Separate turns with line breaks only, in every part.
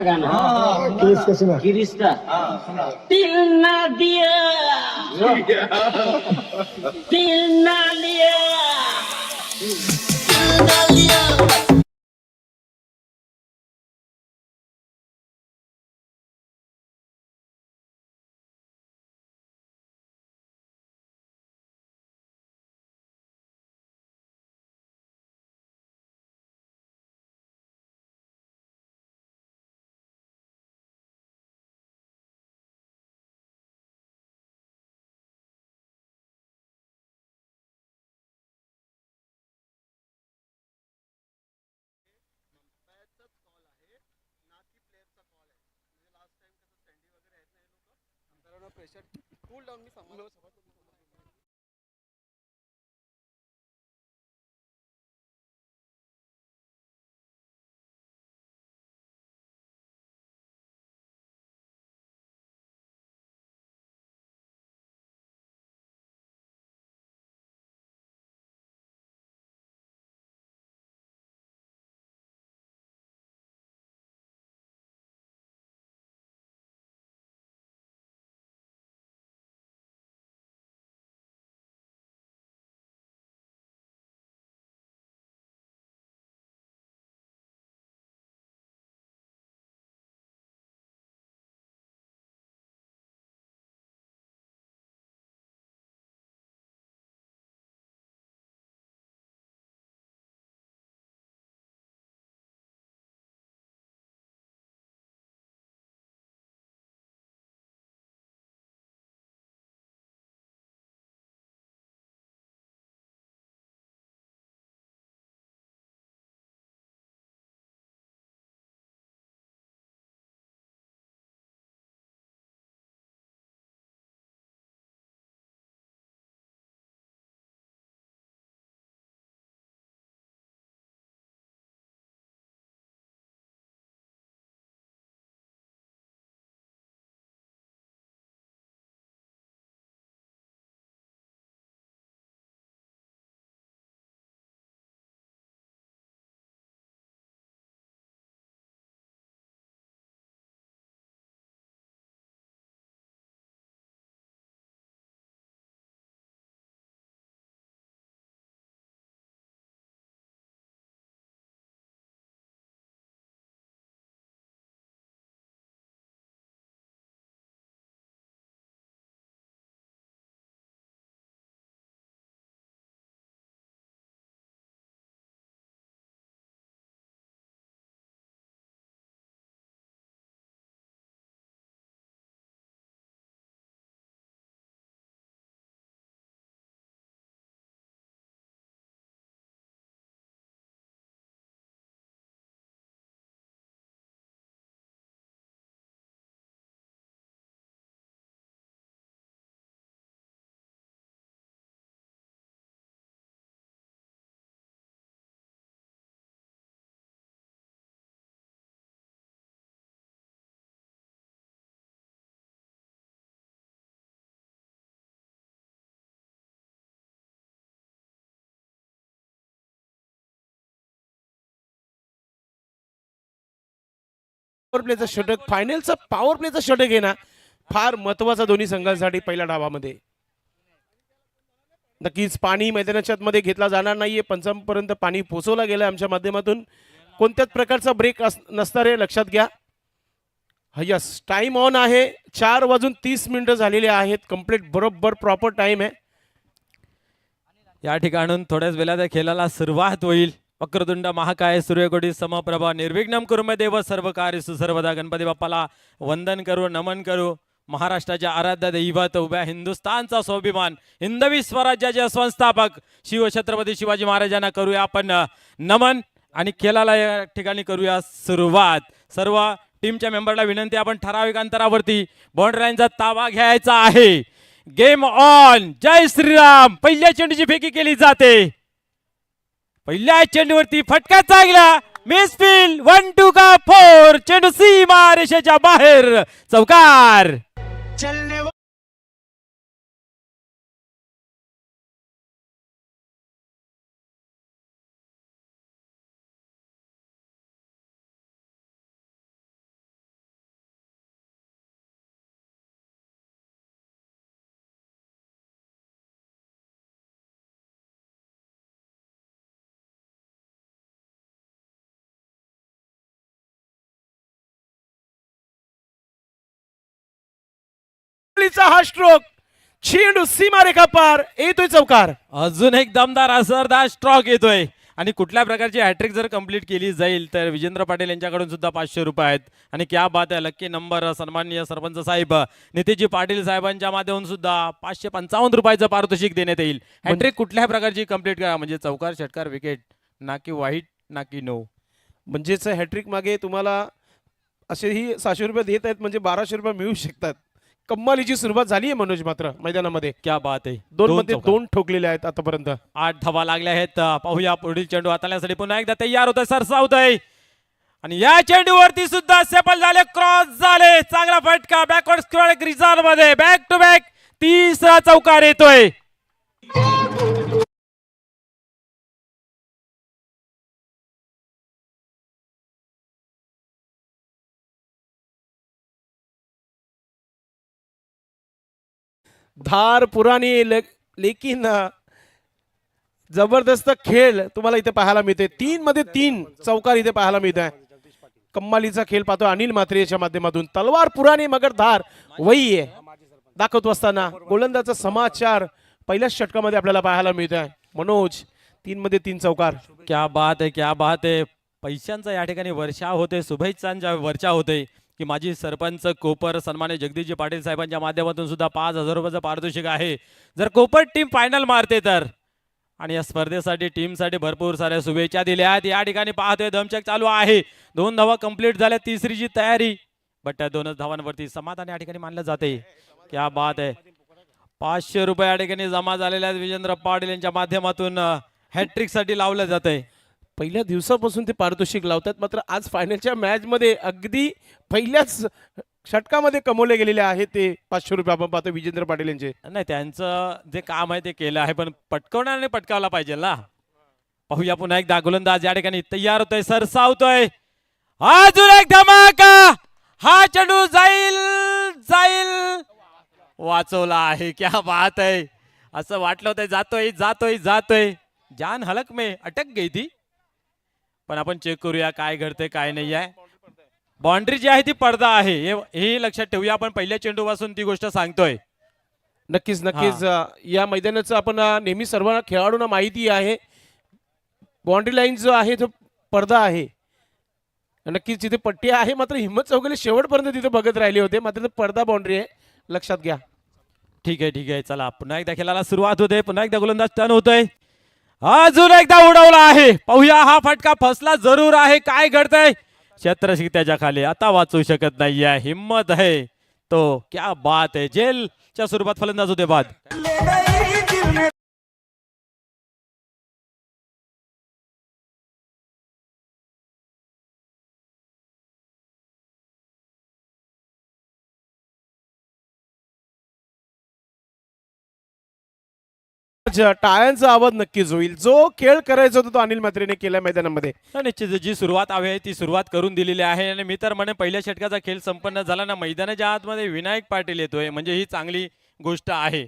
गाना
किरीस का सुना
गिरीश का दिल ना दिया दिल ना लिया दिल ना लिया.
प्रेशर कूल डाऊन मी सांभाळू.
पॉवर प्लेचं षटक फायनलचं पॉवर प्लेचं षटक आहे ना फार महत्वाचा दोन्ही संघांसाठी पहिल्या डावामध्ये. नक्कीच पाणी मैदानाच्या मध्ये घेतला जाणार नाहीये. पंचांपर्यंत पाणी पोहोचवलं गेलं आमच्या माध्यमातून. कोणत्याच प्रकारचा ब्रेक नसणार आहे लक्षात घ्या. यस टाइम ऑन आहे. 4:30 झालेले आहेत. कंप्लीट बरोबर प्रॉपर टाइम आहे.
या ठिकाणून थोड्याच वेळात खेळाला सुरुवात होईल. वक्रतुंड महाकाय सूर्यकोटी समप्रभा निर्विघ्नम कुर्मे देव सर्व कार्येषु सर्वदा. गणपती बाप्पाला वंदन करू नमन करू. महाराष्ट्राच्या आराध्य दैवत उभ्या हिंदुस्थानचा स्वाभिमान हिंदवी स्वराज्याचे संस्थापक शिवछत्रपती शिवाजी महाराजांना करूया आपण नमन आणि खेळाला या ठिकाणी करूया सुरुवात. सर्व टीमच्या मेंबरला विनंती आपण ठराविक अंतरावरती बाउंड्री लाईनचा ताबा घ्यायचा आहे. Game on. जय श्रीराम. पहिल्या चेंडूची फेकी केली जाते. पहिल्या चेंडूवरती फटका चांगला मिसफील्ड 1-2 का 4. चेंडू सीमा रेषेच्या बाहेर चौकार.
चिखलीचा हा स्ट्रोक, चेंडू सीमारेखा पार, येतोय चौकार.
अजून एक दमदार असरदार स्ट्रोक येतोय आणि कुठल्या प्रकारची हॅट्रिक जर कंप्लीट केली जाईल तर विजेंद्र पाटील यांच्याकडून सुद्धा 500 रुपये आहेत. आणि क्या बात आहे, लक्की नंबर सन्माननीय सरपंच साहेब नितीजी पाटील साहेबांच्या माध्यमातून सुद्धा 555 रुपयाचं पारितोषिक देण्यात येईल. हॅट्रिक कुठल्या प्रकारची कंप्लीट करा, म्हणजे चौकार, षटकार, विकेट, ना की वाईट ना की नो.
म्हणजेच हॅट्रिक मागे तुम्हाला असेही 600 रुपये देत आहेत, म्हणजे 1200 रुपये मिळू शकतात. कम्मालीची सुरुवात झाली आहे मनोज मात्र मैदानामध्ये.
क्या बात आहे,
दोन मध्ये
चौकार.
2 ठोकलेले आहेत आतापर्यंत.
8 धावा लागल्या आहेत. पाहूया पुढील चेंडू हाताळण्यासाठी पुन्हा एकदा तयार होतोय, सरसावतोय आणि या चेंडूवरती सुद्धा सेपल झाले, क्रॉस झाले, चांगला फटका बॅकवर्ड स्क्वेअर ग्रिजर मध्ये, बॅक टू बॅक तिसरा चौकार येतोय.
धार पुराणी लेकिन जबरदस्त खेळ तुम्हाला इथे पाहायला मिळते. 3 मध्ये 3 चौकार इथे पाहायला मिळत आहे. कम्मालीचा खेळ पाहतो अनिल म्हात्रे याच्या माध्यमातून. तलवार पुराणी मगर धार वही आहे दाखवतो असताना गोलंदाचा समाचार पहिल्याच षटकामध्ये आपल्याला पाहायला मिळत आहे. मनोज 3 मध्ये 3 चौकार.
क्या बात आहे, क्या बात आहे. पैशांचा या ठिकाणी वर्षा होते, शुभेच्छांच्या वर्षा होते की माझी सरपंच कोपर सन्मान्य जगदीशजी पाटील साहेबांच्या माध्यमातून सुद्धा 5000 रुपयाचं पारितोषिक आहे जर कोपर टीम फायनल मारते तर. आणि या स्पर्धेसाठी टीमसाठी भरपूर साऱ्या शुभेच्छा दिल्या आहेत. या ठिकाणी पाहतोय दमचक चालू आहे, 2 धावा कंप्लीट झाल्या, तिसरीची तयारी, बट त्या 2च धावांवरती समाधान या ठिकाणी मानलं जाते. क्या बात आहे. 500 रुपये या ठिकाणी जमा झालेल्या आहेत. विजेंद्र पाटील यांच्या माध्यमातून हॅट्रिक साठी लावलं जात आहे.
पहिल्या दिवसापासून ते पारितोषिक लावतात, मात्र आज फायनलच्या मॅच मध्ये अगदी पहिल्याच षटकामध्ये कमवले गेलेले आहे ते 500 रुपये. आपण पाहतो विजेंद्र पाटील यांचे.
नाही, त्यांचं जे काम आहे ते केलं आहे, पण पटकवण्याने पटकावला पाहिजे ना. पाहूया पुन्हा एकदा गोलंदाज या ठिकाणी तयार होतोय, सरसावतोय, अजून एक धमाका, हा चेंडू जाईल जाईल, वाचवला आहे. क्या बात आहे. असं वाटलं होतं जातोय जातोय जातोय, जान हलक में अटक गई थी, पण आपण चेक करूया काय घडतंय काय नाही आहे. बाउंड्री जी आहे ती पडदा आहे, हे लक्षात ठेवूया. आपण पहिल्या चेंडूपासून ती गोष्ट सांगतोय.
नक्कीच नक्कीच या मैदानाचं आपण नेहमी सर्व खेळाडूंना माहिती आहे. बाउंड्री लाईन जो आहे तो पडदा आहे. नक्कीच तिथे पट्टी आहे, मात्र हिम्मत चौगले शेवटपर्यंत तिथे बघत राहिले होते, मात्र पडदा बाउंड्री आहे, लक्षात घ्या.
ठीक आहे, ठीक आहे. चला पुन्हा एकदा खेळाला सुरुवात होते. पुन्हा एकदा गोलंदाज टर्न होतोय, अजून एकदा उडवला आहे. पाहूया हा फटका फसला जरूर आहे, काय घडतंय. क्षेत्ररक्षक त्याच्या खाली, आता वाचू शकत नाहीये, हिम्मत आहे तो. क्या बात आहे. जेलच्या स्वरूपात फलंदाज होते बाद.
टाळ्यांचा आवाज नक्कीच होईल. जो खेळ करायचा होता तो अनिल म्हात्रेने केला मैदानामध्ये.
निश्चित जी सुरुवात आहे ती सुरुवात करून दिलेली आहे. आणि मी तर म्हणे पहिल्या षटकाचा खेळ संपन्न झाला ना, मैदानाच्या आतमध्ये विनायक पाटील येतोय, म्हणजे ही चांगली गोष्ट आहे.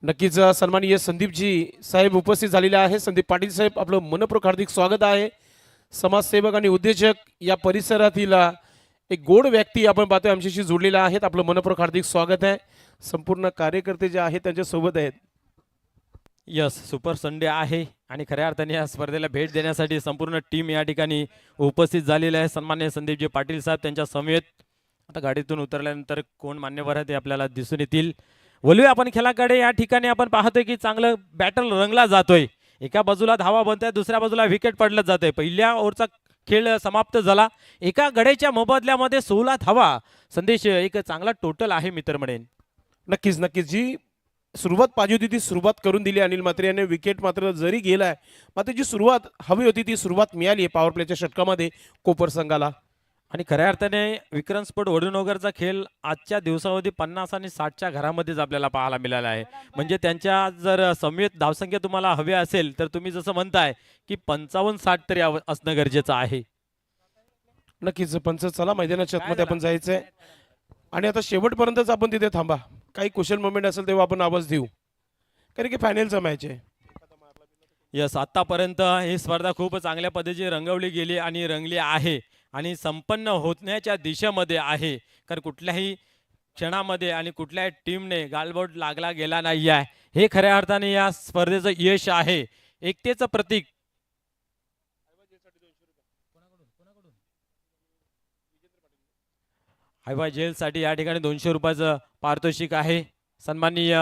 नक्कीच सन्माननीय संदीपजी साहेब उपस्थित झालेले आहे. संदीप पाटील साहेब, आपलं मनपूर्वक हार्दिक स्वागत आहे. समाजसेवक आणि उद्योजक या परिसरातील एक गोड व्यक्ती आपण पाहतोय आमच्याशी जोडलेला आहेत. आपलं मनपूर्वक हार्दिक स्वागत आहे. संपूर्ण कार्यकर्ते जे आहेत त्यांच्या सोबत आहेत.
यस, सुपर संडे आहे आणि खऱ्या अर्थाने या स्पर्धेला भेट देण्यासाठी संपूर्ण टीम या ठिकाणी उपस्थित झालेली आहे. सन्मान्य संदीपजी पाटील साहेब त्यांच्या समेत आता गाडीतून उतरल्यानंतर कोण मान्यवर आहे ते आपल्याला दिसून येतील. वळूया आपण खेळाकडे. या ठिकाणी आपण पाहतोय की चांगलं बॅटल रंगला जातोय. एका बाजूला धावा बनताय, दुसऱ्या बाजूला विकेट पडलं जातंय. पहिल्या ओव्हरचा खेळ समाप्त झाला, एका गड्याच्या मोबदल्यामध्ये 16 धावा. संदेश एक चांगला टोटल आहे मित्र म्हणेन.
नक्कीच नक्कीच जी सुरुवात पाहिजे होती ती सुरुवात करून दिली अनिल म्हात्रे यांनी. विकेट मात्र जरी गेलाय, मात्र जी सुरुवात हवी होती ती सुरुवात मिळाली आहे पॉवर प्लेच्या षटकामध्ये कोपर संघाला.
आणि खऱ्या अर्थाने विक्रम स्पोर्ट वडूनगरचा खेळ आजच्या दिवसामध्ये 50 आणि 60च्या घरामध्येच आपल्याला पाहायला मिळाला आहे. म्हणजे त्यांच्या जर समेत धावसंख्या तुम्हाला हवी असेल तर तुम्ही जसं म्हणताय की 55-60 तरी असणं गरजेचं आहे.
नक्कीच पंच, चला मैदानाच्या आतमध्ये आपण जायचंय आणि आता शेवटपर्यंतच आपण तिथे थांबा. काही कुशल मोमेंट असेल तेव्हा आपण आवाज देऊ, कारण की फायनलचा मॅच आहे.
यस, आतापर्यंत ही स्पर्धा खूप चांगल्या पद्धतीने रंगवली गेली आणि रंगली आहे. आणि संपन्न होण्याच्या दिशेमध्ये आहे. कारण कुठल्याही क्षणामध्ये आणि कुठल्याही टीमने गालबोट लागला गेला नाही आहे. हे खऱ्या अर्थाने या स्पर्धेचं यश आहे. एकतेचं प्रतीक. हायवा जेलसाठी या ठिकाणी 200 रुपयाचं पारितोषिक आहे. सन्माननीय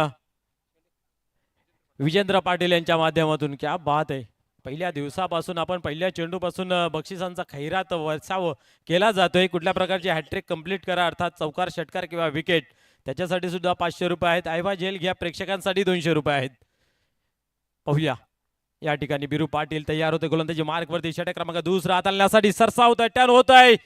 विजेंद्र पाटील यांच्या माध्यमातून. क्या बात आहे. पहिल्या दिवसापासून आपण पहिल्या चेंडूपासून बक्षिसांचा खैरात वर्षाव केला जातोय. कुठल्या प्रकारची हॅट्रिक कंप्लीट करा, अर्थात चौकार, षटकार किंवा विकेट, त्याच्यासाठी सुद्धा 500 रुपये आहेत. आयवा जेल घ्या प्रेक्षकांसाठी 200 रुपये आहेत. पाहूया या ठिकाणी बिरू पाटील तयार होते गोलंदाजी मार्कवरती. षटक क्रमांक दुसरा हाताळण्यासाठी सरसावतोय, टर्न होतोय,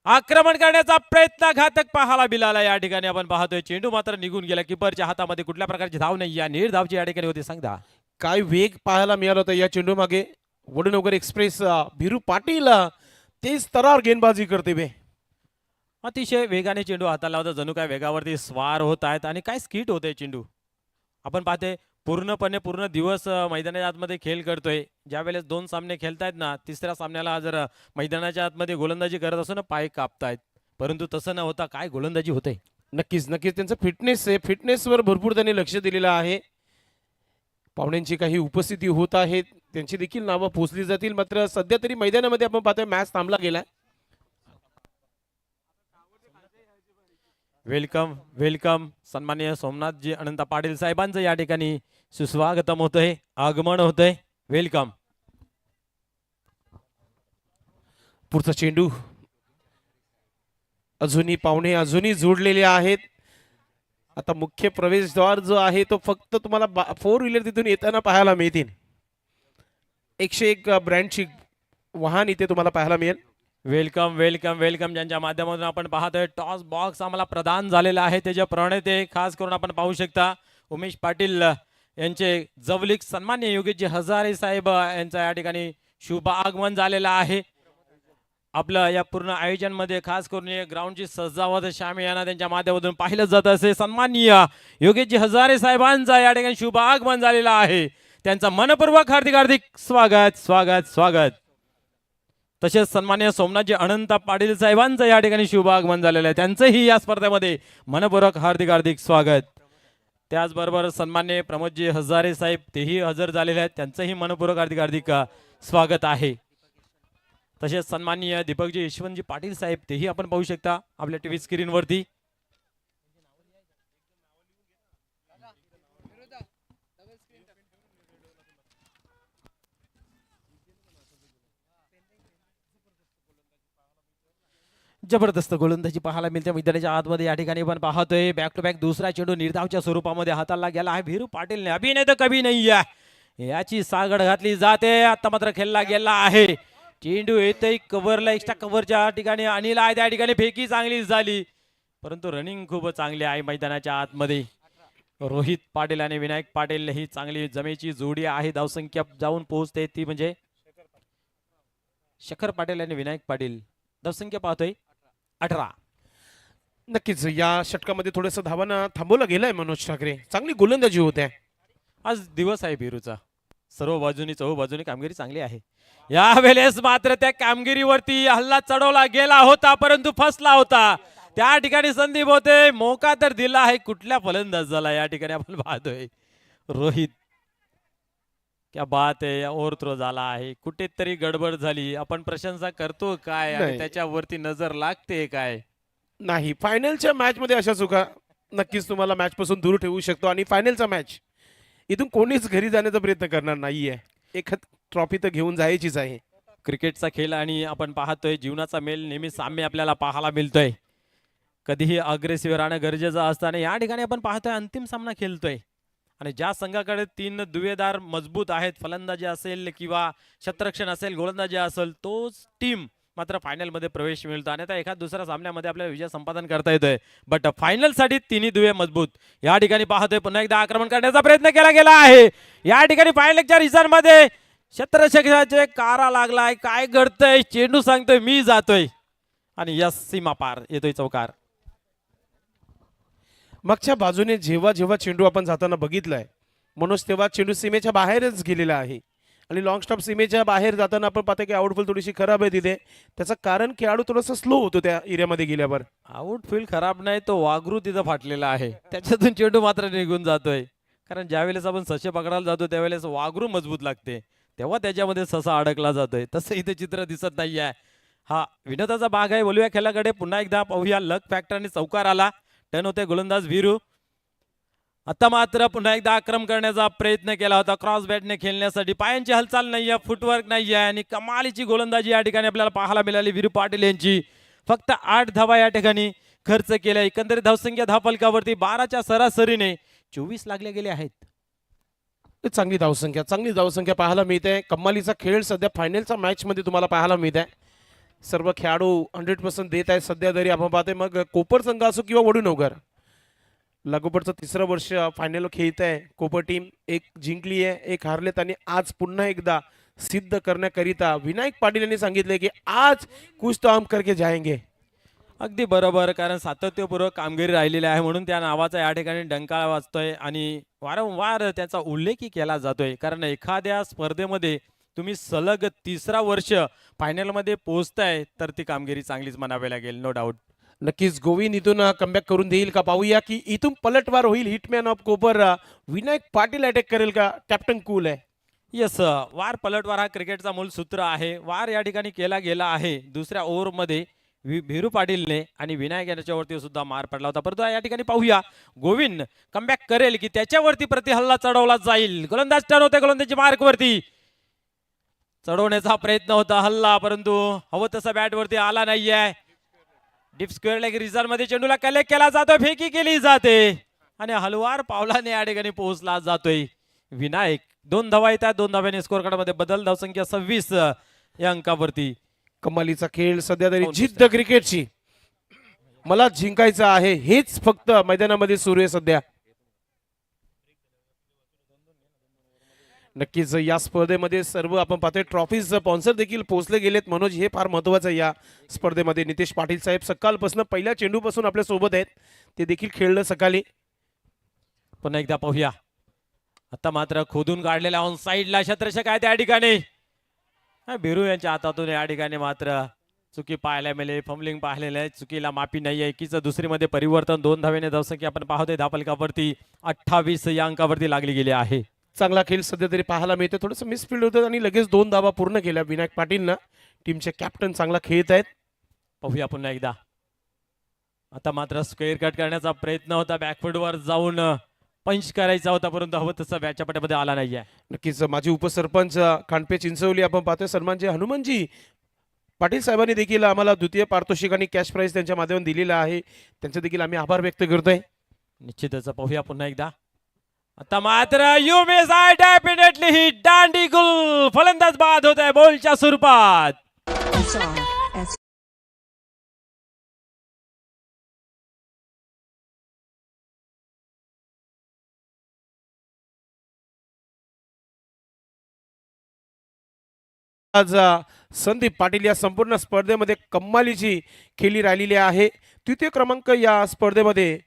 आक्रमण करण्याचा प्रयत्न घातक पाहायला मिळाला. या ठिकाणी आपण पाहतोय चेंडू मात्र निघून गेला. किपरच्या हातामध्ये कुठल्या प्रकारची धाव नाही. या निर्धावची या ठिकाणी होती. सांगा
काय वेग पाहायला मिळाला होता या चेंडू मागे. वडनगर एक्सप्रेस बिरू पाटील तेज तरार गेंदबाजी करते बे.
अतिशय वेगाने चेंडू हाताला होता. जणू काय वेगावरती स्वार होत आहेत आणि काय स्किट होते चेंडू. आपण पाहते पूर्ण दिवस मैदानाच्या आतमध्ये खेळ करतोय. ज्या वेळेस 2 सामने खेळतायत ना, तिसऱ्या सामन्याला जर मैदानाच्या आतमध्ये गोलंदाजी करत असो ना, पाय कापतायत. परंतु तसं न होता काय गोलंदाजी होते.
नक्कीच नक्कीच त्यांचं फिटनेस आहे. फिटनेसवर भरपूर त्यांनी लक्ष दिलेलं आहे. पाहुण्यांची काही उपस्थिती होत आहे, त्यांची देखील नावं पोचली जातील. मात्र सध्या तरी मैदानामध्ये आपण पाहतोय मॅच थांबला गेला.
Welcome welcome. सन्माननीय सोमनाथजी अनंत पाटील साहेबांचं या ठिकाणी सुस्वागतम होतंय, आगमन होतंय. वेलकम.
पुढचा चेंडू अजूनही पाहुणे अजूनही जोडलेले आहेत. आता मुख्य प्रवेशद्वार जो आहे तो फक्त तुम्हाला 4 व्हीलर तिथून येताना पाहायला मिळतील. 101 ब्रँडची वाहन इथे तुम्हाला पाहायला मिळेल.
Welcome welcome welcome. ज्यांच्या माध्यमातून आपण पाहतोय टॉस बॉक्स आम्हाला प्रदान झालेला आहे. त्याचे प्रणेते खास करून आपण पाहू शकता उमेश पाटील यांचे जवलिक सन्मान्य योगेशजी हजारे साहेब यांचा या ठिकाणी शुभ आगमन झालेला आहे. आपलं या पूर्ण आयोजनमध्ये खास करून ग्राउंडची सजावट शामियाना त्यांच्या माध्यमातून पाहिलं जात असे. सन्माननीय योगेशजी हजारे साहेबांचा या ठिकाणी शुभ आगमन झालेला आहे. त्यांचा मनपूर्वक हार्दिक हार्दिक स्वागत स्वागत स्वागत. तसेच सन्माननीय सोमनाथजी अनंत पाटील साहेबांचं या ठिकाणी शुभ आगमन झालेलं आहे. त्यांचंही या स्पर्धेमध्ये मनपूर्वक हार्दिक हार्दिक स्वागत. त्याचबरोबर सन्माननीय प्रमोदजी हजारे साहेब तेही हजर झालेले आहेत. त्यांचंही मनपूर्वक हार्दिक हार्दिक स्वागत आहे. तसेच सन्माननीय दीपकजी यशवंतजी पाटील साहेब तेही आपण पाहू शकता आपल्या टीव्ही स्क्रीनवरती. जबरदस्त गोलंदाजी पाहायला मिळते मैदानाच्या आतमध्ये. या ठिकाणी पण पाहतोय बॅक टू बॅक दुसरा चेंडू निर्धावच्या स्वरूपामध्ये हाताला गेला आहे. भिरू पाटीलने अभिनय तर कभी नाही आहे याची सागड घातली जाते. आता मात्र खेळला गेला आहे. चेंडू येतोय कव्हरला, एक्स्ट्रा कव्हरच्या ठिकाणी आणला आहे. त्या ठिकाणी फेकी चांगली झाली, परंतु रनिंग खूप चांगली आहे मैदानाच्या आतमध्ये. रोहित पाटील आणि विनायक पाटील ही चांगली जमेची जोडी आहे. धावसंख्या जाऊन पोहोचते ती म्हणजे शेखर पाटील आणि विनायक पाटील. धावसंख्या पाहतोय 18.
नक्कीच या षटकामध्ये थोडंसं धावांना थांबवलं गेलंय मनोज ठाकरे. चांगली गोलंदाजी होते.
आज दिवस आहे बिरूचा. सर्व बाजूनी चहूबाजूनी कामगिरी चांगली आहे. यावेळेस मात्र त्या कामगिरीवरती हल्ला चढवला गेला होता, परंतु फसला होता. त्या ठिकाणी संदीप होते, मोका तर दिला आहे कुठल्या फलंदाजाला. या ठिकाणी आपण पाहतोय रोहित. क्या बात आहे. ओव्हर थ्रो झाला आहे, कुठेतरी गडबड झाली. आपण प्रशंसा करतो काय आणि त्याच्यावरती नजर लागते काय.
नाही, फायनलच्या मॅच मध्ये अशा चुका नक्कीच तुम्हाला मॅच पासून दूर ठेवू शकतो. आणि फायनलचा मॅच इथून कोणीच घरी जाण्याचा प्रयत्न करणार नाहीये. एखाद ट्रॉफी तर घेऊन जायचीच आहे.
क्रिकेटचा खेळ आणि आपण पाहतोय जीवनाचा मेल नेहमी साम्य आपल्याला पाहायला मिळतोय. कधीही अग्रेसिव्ह राहणं गरजेचं असताना या ठिकाणी आपण पाहतोय अंतिम सामना खेळतोय. आणि ज्या संघाकडे 3 दुवेदार मजबूत आहेत, फलंदाजी असेल किंवा शतरक्षण असेल, गोलंदाजी असेल, तोच टीम मात्र फायनल मध्ये प्रवेश मिळतो. आणि आता एखाद दुसऱ्या सामन्यामध्ये आपल्याला विजय संपादन करता येतोय. बट फायनल साठी 3 दुवे मजबूत. या ठिकाणी पाहतोय पुन्हा एकदा आक्रमण करण्याचा प्रयत्न केला गेला आहे. या ठिकाणी फायनलच्या रिझल्ट मध्ये शतरक्षकाचे कारा लागलाय. काय घडतंय, चेंडू सांगतोय मी जातोय आणि यस सीमा पार येतोय चौकार.
मागच्या बाजूने जेव्हा जेव्हा चेंडू आपण जाताना बघितलाय मनोज, तेव्हा चेंडू सीमेच्या बाहेरच गेलेला आहे. आणि लॉंग स्टॉप सीमेच्या बाहेर जाताना आपण पाहतो की आउटफॉल थोडीशी खराब आहे तिथे. त्याचं कारण खेळाडू थोडासा स्लो होतो त्या एरियामध्ये गेल्यावर.
आउटफील्ड खराब नाही, तो वागरू तिथं फाटलेला आहे, त्याच्यातून चेंडू मात्र निघून जातोय. कारण ज्यावेळेस आपण ससे पकडायला जातो त्यावेळेस वागरू मजबूत लागते, तेव्हा त्याच्यामध्ये ससा अडकला जातोय. तसं इथे चित्र दिसत नाही आहे. हा विनोदाचा भाग आहे. बोलूया खेळाकडे पुन्हा एकदा पाहूया. लक फॅक्टरने चौकार आला, टर्न होते गोलंदाज वीरू. आता मात्र पुन्हा एकदा आक्रमण करण्याचा प्रयत्न केला होता क्रॉस बॅटने खेळण्यासाठी. पायांची हालचाल नाहीये, फुटवर्क नाहीये आणि कमालीची गोलंदाजी या ठिकाणी आपल्याला पाहायला मिळाली वीरू पाटील यांची. फक्त 8 धावा या ठिकाणी खर्च केल्या. एकंदरीत धावसंख्या धावफलकावरती 12च्या सरासरीने 24 लागले गेले आहेत.
चांगली धावसंख्या पाहायला मिळते. कमालीचा खेळ सध्या फायनलच्या मॅच मध्ये तुम्हाला पाहायला मिळत आहे. सर्व खेळाडू 100% देत आहेत सध्या तरी आपण पाहतोय. मग कोपर संघ असो किंवा वडूनगर, लागोपाठचं 3रं वर्ष फायनल खेळत आहे कोपर टीम. एक जिंकली आहे, एक हारलेत आणि आज पुन्हा एकदा सिद्ध करण्याकरिता विनायक पाटील यांनी सांगितले की आज कुछ तो हम करके जाएंगे.
अगदी बरोबर, कारण सातत्यपूर्वक कामगिरी राहिलेली आहे म्हणून त्या नावाचा या ठिकाणी डंकाळा वाजतोय आणि वारंवार त्याचा उल्लेखही केला जातोय. कारण एखाद्या स्पर्धेमध्ये तुम्ही सलग 3रा वर्ष फायनलमध्ये पोहोचताय तर ती कामगिरी चांगलीच म्हणावी लागेल, नो डाऊट.
नक्कीच गोविंद इथून कमबॅक करून देईल का पाहूया की इथून पलटवार होईल. Hitman of copper Vinayak Patil attack करेल का? कॅप्टन कूल आहे.
यस, वार पलटवार हा क्रिकेटचा मूळ सूत्र आहे. वार या ठिकाणी केला गेला आहे. दुसऱ्या ओव्हरमध्ये भिरू पाटीलने आणि विनायक यांच्यावरती सुद्धा मार पडला होता. परंतु या ठिकाणी पाहूया गोविंद कमबॅक करेल की त्याच्यावरती प्रतिहल्ला चढवला जाईल. गोलंदाज टर्न होते, गोलंदाजी मार्कवरती चढवण्याचा प्रयत्न होता हल्ला, परंतु हवं तसा बॅटवरती आला नाहीये. डीप स्क्वेअर लेग रिझल्ट मध्ये चेंडूला कलेक्ट केला जातोय, फेकी केली जाते आणि हलवार पावलाने या ठिकाणी पोहोचला जातोय विनायक. 2 धावा येतात, 2 धाव्याने स्कोर कार्ड मध्ये बदल. धावसंख्या 26 या अंकावरती.
कमालीचा खेळ सध्या तरी जिद्द क्रिकेटची. मला जिंकायचं आहे हेच फक्त मैदानामध्ये सुरू आहे सध्या. नक्कीच या स्पर्धेमध्ये सर्व आपण पाहतोय ट्रॉफीज स्पॉन्सर देखील पोहोचले गेलेत. मनोज, हे फार महत्वाचं आहे या स्पर्धेमध्ये. नितेश पाटील साहेब सकाळपासून पहिल्या चेंडूपासून आपल्या सोबत आहेत, ते देखील खेळलं सकाळी.
पुन्हा एकदा पाहूया. आता मात्र खोदून काढलेला ऑन साईडला शत्रशक आहे त्या ठिकाणी. भिरू यांच्या हातातून या ठिकाणी मात्र चुकी पाहायला मिळेल, फंबलिंग पाहिलेलं आहे. चुकीला माफी नाही आहे. एकीचं दुसरीमध्ये परिवर्तन. 2 धावेने धावसंख्या आपण पाहतोय धावफलकावरती 28 या अंकावरती लागली गेली आहे.
चांगला खेळ सध्या तरी पाहायला मिळतो. थोडंसं मिसफील्ड होतं आणि लगेच 2 धावा पूर्ण केल्या विनायक पाटीलनं. टीमचे कॅप्टन चांगला खेळत आहेत.
पाहूया पुन्हा एकदा. आता मात्र स्क्वेअर कट करण्याचा प्रयत्न होता, बॅकफुटवर जाऊन पंच करायचा होता, परंतु हवं तसं बॅटच्या पट्यामध्ये आला नाहीये.
नक्कीच माजी उपसरपंच खांडपे चिंचवली आपण पाहतोय सन्मानचे हनुमानजी पाटील साहेबांनी देखील आम्हाला द्वितीय पारितोषिक आणि कॅश प्राइज त्यांच्या माध्यमातून दिलेला आहे. त्यांचे देखील आम्ही आभार व्यक्त करतोय.
निश्चितच पाहूया पुन्हा एकदा. आता मात्र यू मिस आय डेफिनेटली ही दांडी गुल. फलंदाज बाद होत आहे बॉलच्या स्वरूपात.
आज संदीप पाटील या संपूर्ण स्पर्धेमध्ये कमालीची खेळी राहिलेली आहे. तृतीय क्रमांक या स्पर्धेमध्ये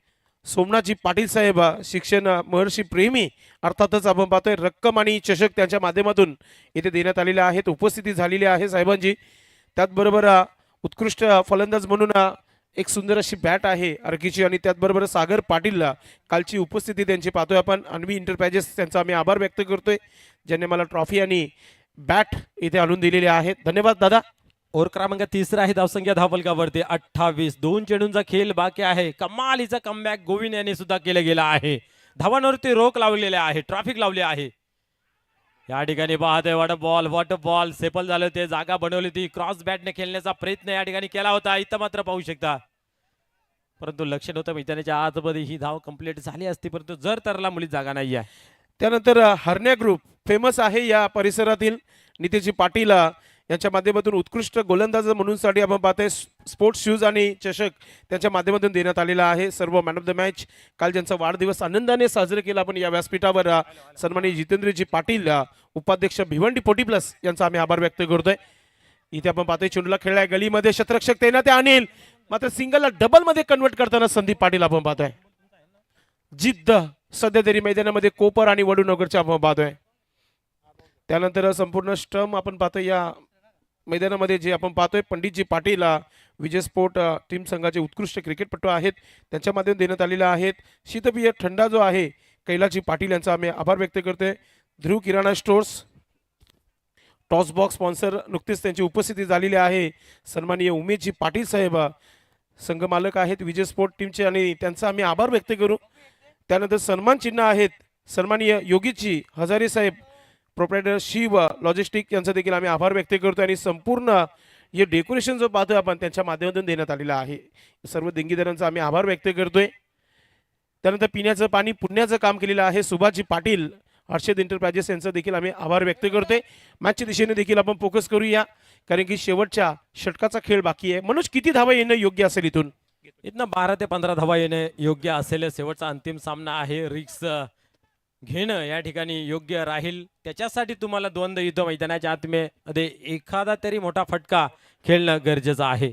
सोमनाथजी पाटील साहेब, शिक्षण महर्षी प्रेमी, अर्थातच आपण पाहतोय रक्कम आणि चषक त्यांच्या माध्यमातून इथे देण्यात आलेले आहेत. उपस्थिती झालेली आहे साहेबांची. त्याचबरोबर उत्कृष्ट फलंदाज म्हणून एक सुंदर अशी बॅट आहे अर्कीची आणि त्याचबरोबर सागर पाटील कालची उपस्थिती त्यांची पाहतोय आपण. अन्वी इंटरप्राइजेस त्यांचा आम्ही आभार व्यक्त करतोय ज्यांनी मला ट्रॉफी आणि बॅट इथे आणून दिलेले आहेत. धन्यवाद दादा.
ओव्हर क्रमांक 3 आहे धावसंख्या धावफलकावरती 28. 2 चेंडूंचा खेळ बाकी आहे. कमालीचा कमबॅक गोविंद यांनी सुद्धा केला गेला आहे. धावांवरती रोख लावलेले आहे, ट्रॅफिक लावले आहे. या ठिकाणी पाहतोय वॉटर बॉल सेपल झाले होते, जागा बनवली होती. क्रॉस बॅटने खेळण्याचा प्रयत्न या ठिकाणी केला होता. इथं मात्र पाहू शकता, परंतु लक्ष नव्हतं मैदानाच्या आतमध्ये ही धाव कंप्लीट झाली असती, परंतु जर तरला मुली जागा नाही आहे.
त्यानंतर हरण्या ग्रुप फेमस आहे या परिसरातील. नितेशजी पाटील यांच्या माध्यमातून उत्कृष्ट गोलंदाज म्हणून साठी आपण पाहतोय स्पोर्ट्स शूज आणि चषक त्यांच्या माध्यमातून देण्यात आलेला आहे. सर्व मॅन ऑफ द मॅच काल ज्यांचा वाढदिवस आनंदाने साजरे केला आपण या व्यासपीठावर सन्माननीय जितेंद्रजी पाटील, उपाध्यक्ष भिवंडी 40+ यांचा आम्ही आभार व्यक्त करतोय. इथे आपण पाहतोय चेंडूला खेळलाय गलीमध्ये, शतरक्षक तैनात आहे अनिल, मात्र सिंगलला डबल मध्ये कन्वर्ट करताना संदीप पाटील आपण पाहतोय. जिद्द सध्या तरी मैदानामध्ये कोपर आणि वडूनगरच्या आपण पाहतोय. त्यानंतर संपूर्ण स्टम आपण पाहतो या मैदानामध्ये जे आपण पाहतोय पंडितजी पाटील विजय स्पोर्ट टीम संघाचे उत्कृष्ट क्रिकेटपटू आहेत, त्यांच्या माध्यमातून देण्यात आलेला आहेत. शीतपेय थंडा जो आहे कैलासजी पाटील यांचा आम्ही आभार व्यक्त करतोय. ध्रुव किराणा स्टोर्स टॉस बॉक्स स्पॉन्सर नुकतीच त्यांची उपस्थिती झालेली आहे. सन्माननीय उमेशजी पाटील साहेब संघ मालक आहेत विजय स्पोर्ट टीमचे आणि त्यांचा आम्ही आभार व्यक्त करू. त्यानंतर सन्मान चिन्ह आहेत सन्माननीय योगीजी हजारे साहेब प्रोप्रायटर शिव लॉजिस्टिक यांचा देखील आम्ही आभार व्यक्त करतो. आणि संपूर्ण हे डेकोरेशन जो पाहतोय आपण त्यांच्या माध्यमातून देण्यात आलेलं आहे. सर्व देणगीदारांचा आम्ही आभार व्यक्त करतोय. त्यानंतर पिण्याचं पाणी पुण्याचं काम केलेलं आहे सुभाषजी पाटील हर्षद एंटरप्राइजेस यांचा देखील आम्ही आभार व्यक्त करतोय. मॅचच्या दिशेने देखील आपण फोकस करूया कारण की शेवटच्या षटकाचा खेळ बाकी आहे. मनोज किती धावा येणं योग्य असेल इथून?
इथनं 12 ते 15 धावा येणे योग्य असेल. शेवटचा अंतिम सामना आहे. रिक्स घेणं या ठिकाणी योग्य राहील. त्याच्यासाठी तुम्हाला द्वंद्व युद्ध मैदानाच्या आतमध्ये एखादा तरी मोठा फटका खेळणं गरजेचं आहे.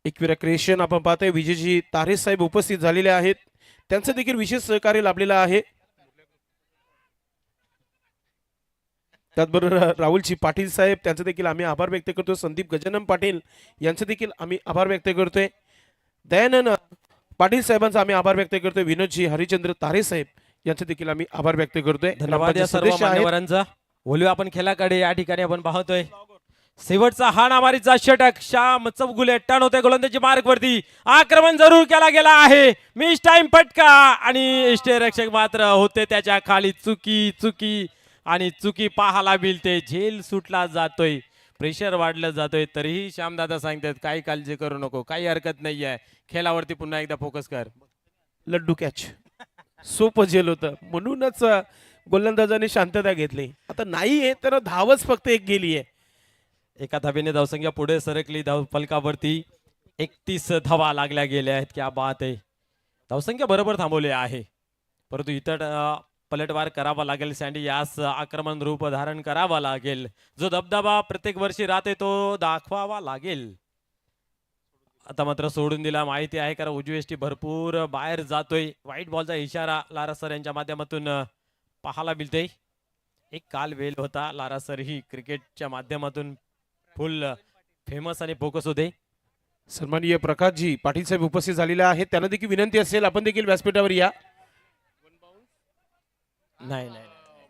एकविरा क्रिएशन आपण पाहतोय विजयजी तारे साहेब उपस्थित झालेले आहेत. त्यांचं देखील विशेष सहकार्य लाभलेलं आहे. त्याचबरोबर राहुलजी पाटील साहेब त्यांचं देखील आम्ही आभार व्यक्त करतो. संदीप गजानन पाटील यांचं देखील आम्ही आभार व्यक्त करतोय. दयानंद पाटील साहेबांचा आम्ही आभार व्यक्त करतोय. विनोदजी हरिचंद्र तारे साहेब यांचे देखील आम्ही आभार व्यक्त करतोय.
धन्यवाद या सर्व मान्यवरांचा. बोलूया आपण खेळाकडे. या ठिकाणी आपण पाहतोय शेवटचा हाणामारीचा षटक. श्याम चौगुले टर्न होते गोलंदाजी मार्क वरती. आक्रमण जरूर केला गेला आहे. मिस टाइम फटका आणि इष्टरक्षक मात्र होते त्याच्या खाली. चुकी आणि चुकी पाहायला मिळते. झेल सुटला जातोय, प्रेशर वाढलं जातोय. तरीही श्यामदादा सांगतात काही काळजी करू नको, काही हरकत नाही आहे, खेळावरती पुन्हा एकदा फोकस कर.
लड्डू कॅच सोपं झेल होतं म्हणूनच गोलंदाजाने शांतता घेतली. आता नाही आहे तर धावच फक्त एक गेली आहे.
एका धावेने धावसंख्या पुढे सरकली. धाव फलकावरती 31 धावा लागल्या गेल्या आहेत. क्या बात आहे. धावसंख्या बरोबर थांबवली आहे परंतु इतर पलटवार करावा लागेल. सँडी यास आक्रमण रूप धारण करावा लागेल. जो दबदबा प्रत्येक वर्षी राहते तो दाखवावा लागेल. आता मात्र सोडून दिला. माहिती आहे कारण उजवेष्टी भरपूर बाहेर जातोय. व्हाईट बॉलचा इशारा लारा सर यांच्या माध्यमातून पाहायला मिळते. एक काल वेल होता. लारा सर ही क्रिकेटच्या माध्यमातून फुल फेमस आणि फोकस होते.
सन्माननीय प्रकाशजी पाटील साहेब उपस्थित झालेले आहेत. त्यांना देखील विनंती असेल आपण देखील व्यासपीठावर या.
नाही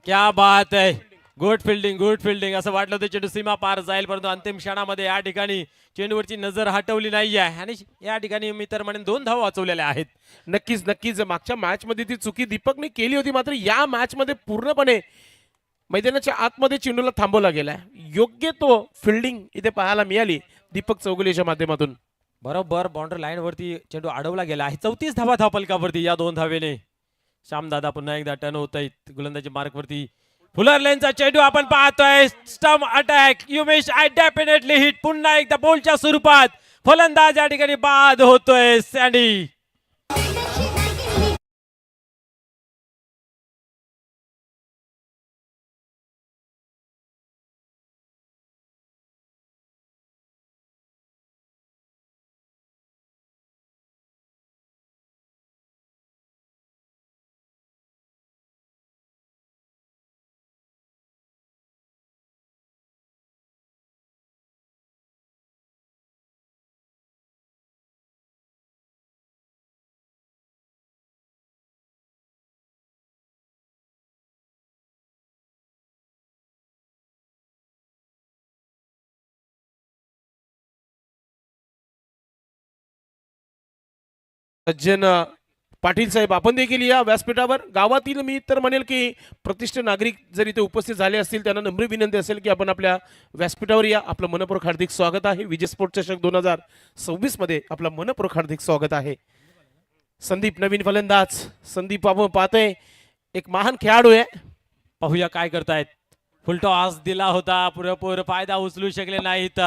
क्या बात आहे. गुड फिल्डिंग असं वाटलं होतं चेंडू सीमा पार जाईल परंतु अंतिम क्षणामध्ये या ठिकाणी चेंडूवरची नजर हटवली नाही आहे आणि या ठिकाणी मी तर म्हणेन 2 धावा वाचवलेल्या आहेत.
नक्कीच मागच्या मॅच मध्ये ती चुकी दीपकने केली होती मात्र या मॅच मध्ये पूर्णपणे मैदानाच्या आतमध्ये चेंडूला थांबवला गेला. योग्य तो फिल्डिंग इथे पाहायला मिळाली दीपक चौगुलेच्या माध्यमातून.
बरोबर बाउंड्री लाईन वरती चेंडू अडवला गेला आहे. 34 धावा धावफलकावरती या 2 धावेने. श्यामदादा पुन्हा एकदा टर्न होत आहेत गोलंदाजी मार्क वरती. फुलर लेनचा चेंडू आपण पाहतोय. Stump attack you miss I definitely hit. पुन्हा एकदा बोलच्या स्वरूपात फलंदाज या ठिकाणी बाद होतोय. सँडी
सज्जन पाटील साहेब आपण देखील या व्यासपीठावर. गावातील मी तर म्हणेल की प्रतिष्ठित नागरिक जर इथे उपस्थित झाले असतील त्यांना नम्र विनंती असेल की आपण आपल्या व्यासपीठावर या. आपलं मनपूर्वक हार्दिक स्वागत आहे. विजय स्पोर्ट चषक 2026 मध्ये आपलं मनपूर्वक हार्दिक स्वागत आहे. संदीप नवीन फलंदाज. संदीप आपण पाहतोय एक महान खेळाडू आहे.
पाहूया काय करतायत. फुलटॉस दिला होता पुरेपूर फायदा उचलू शकले नाहीत.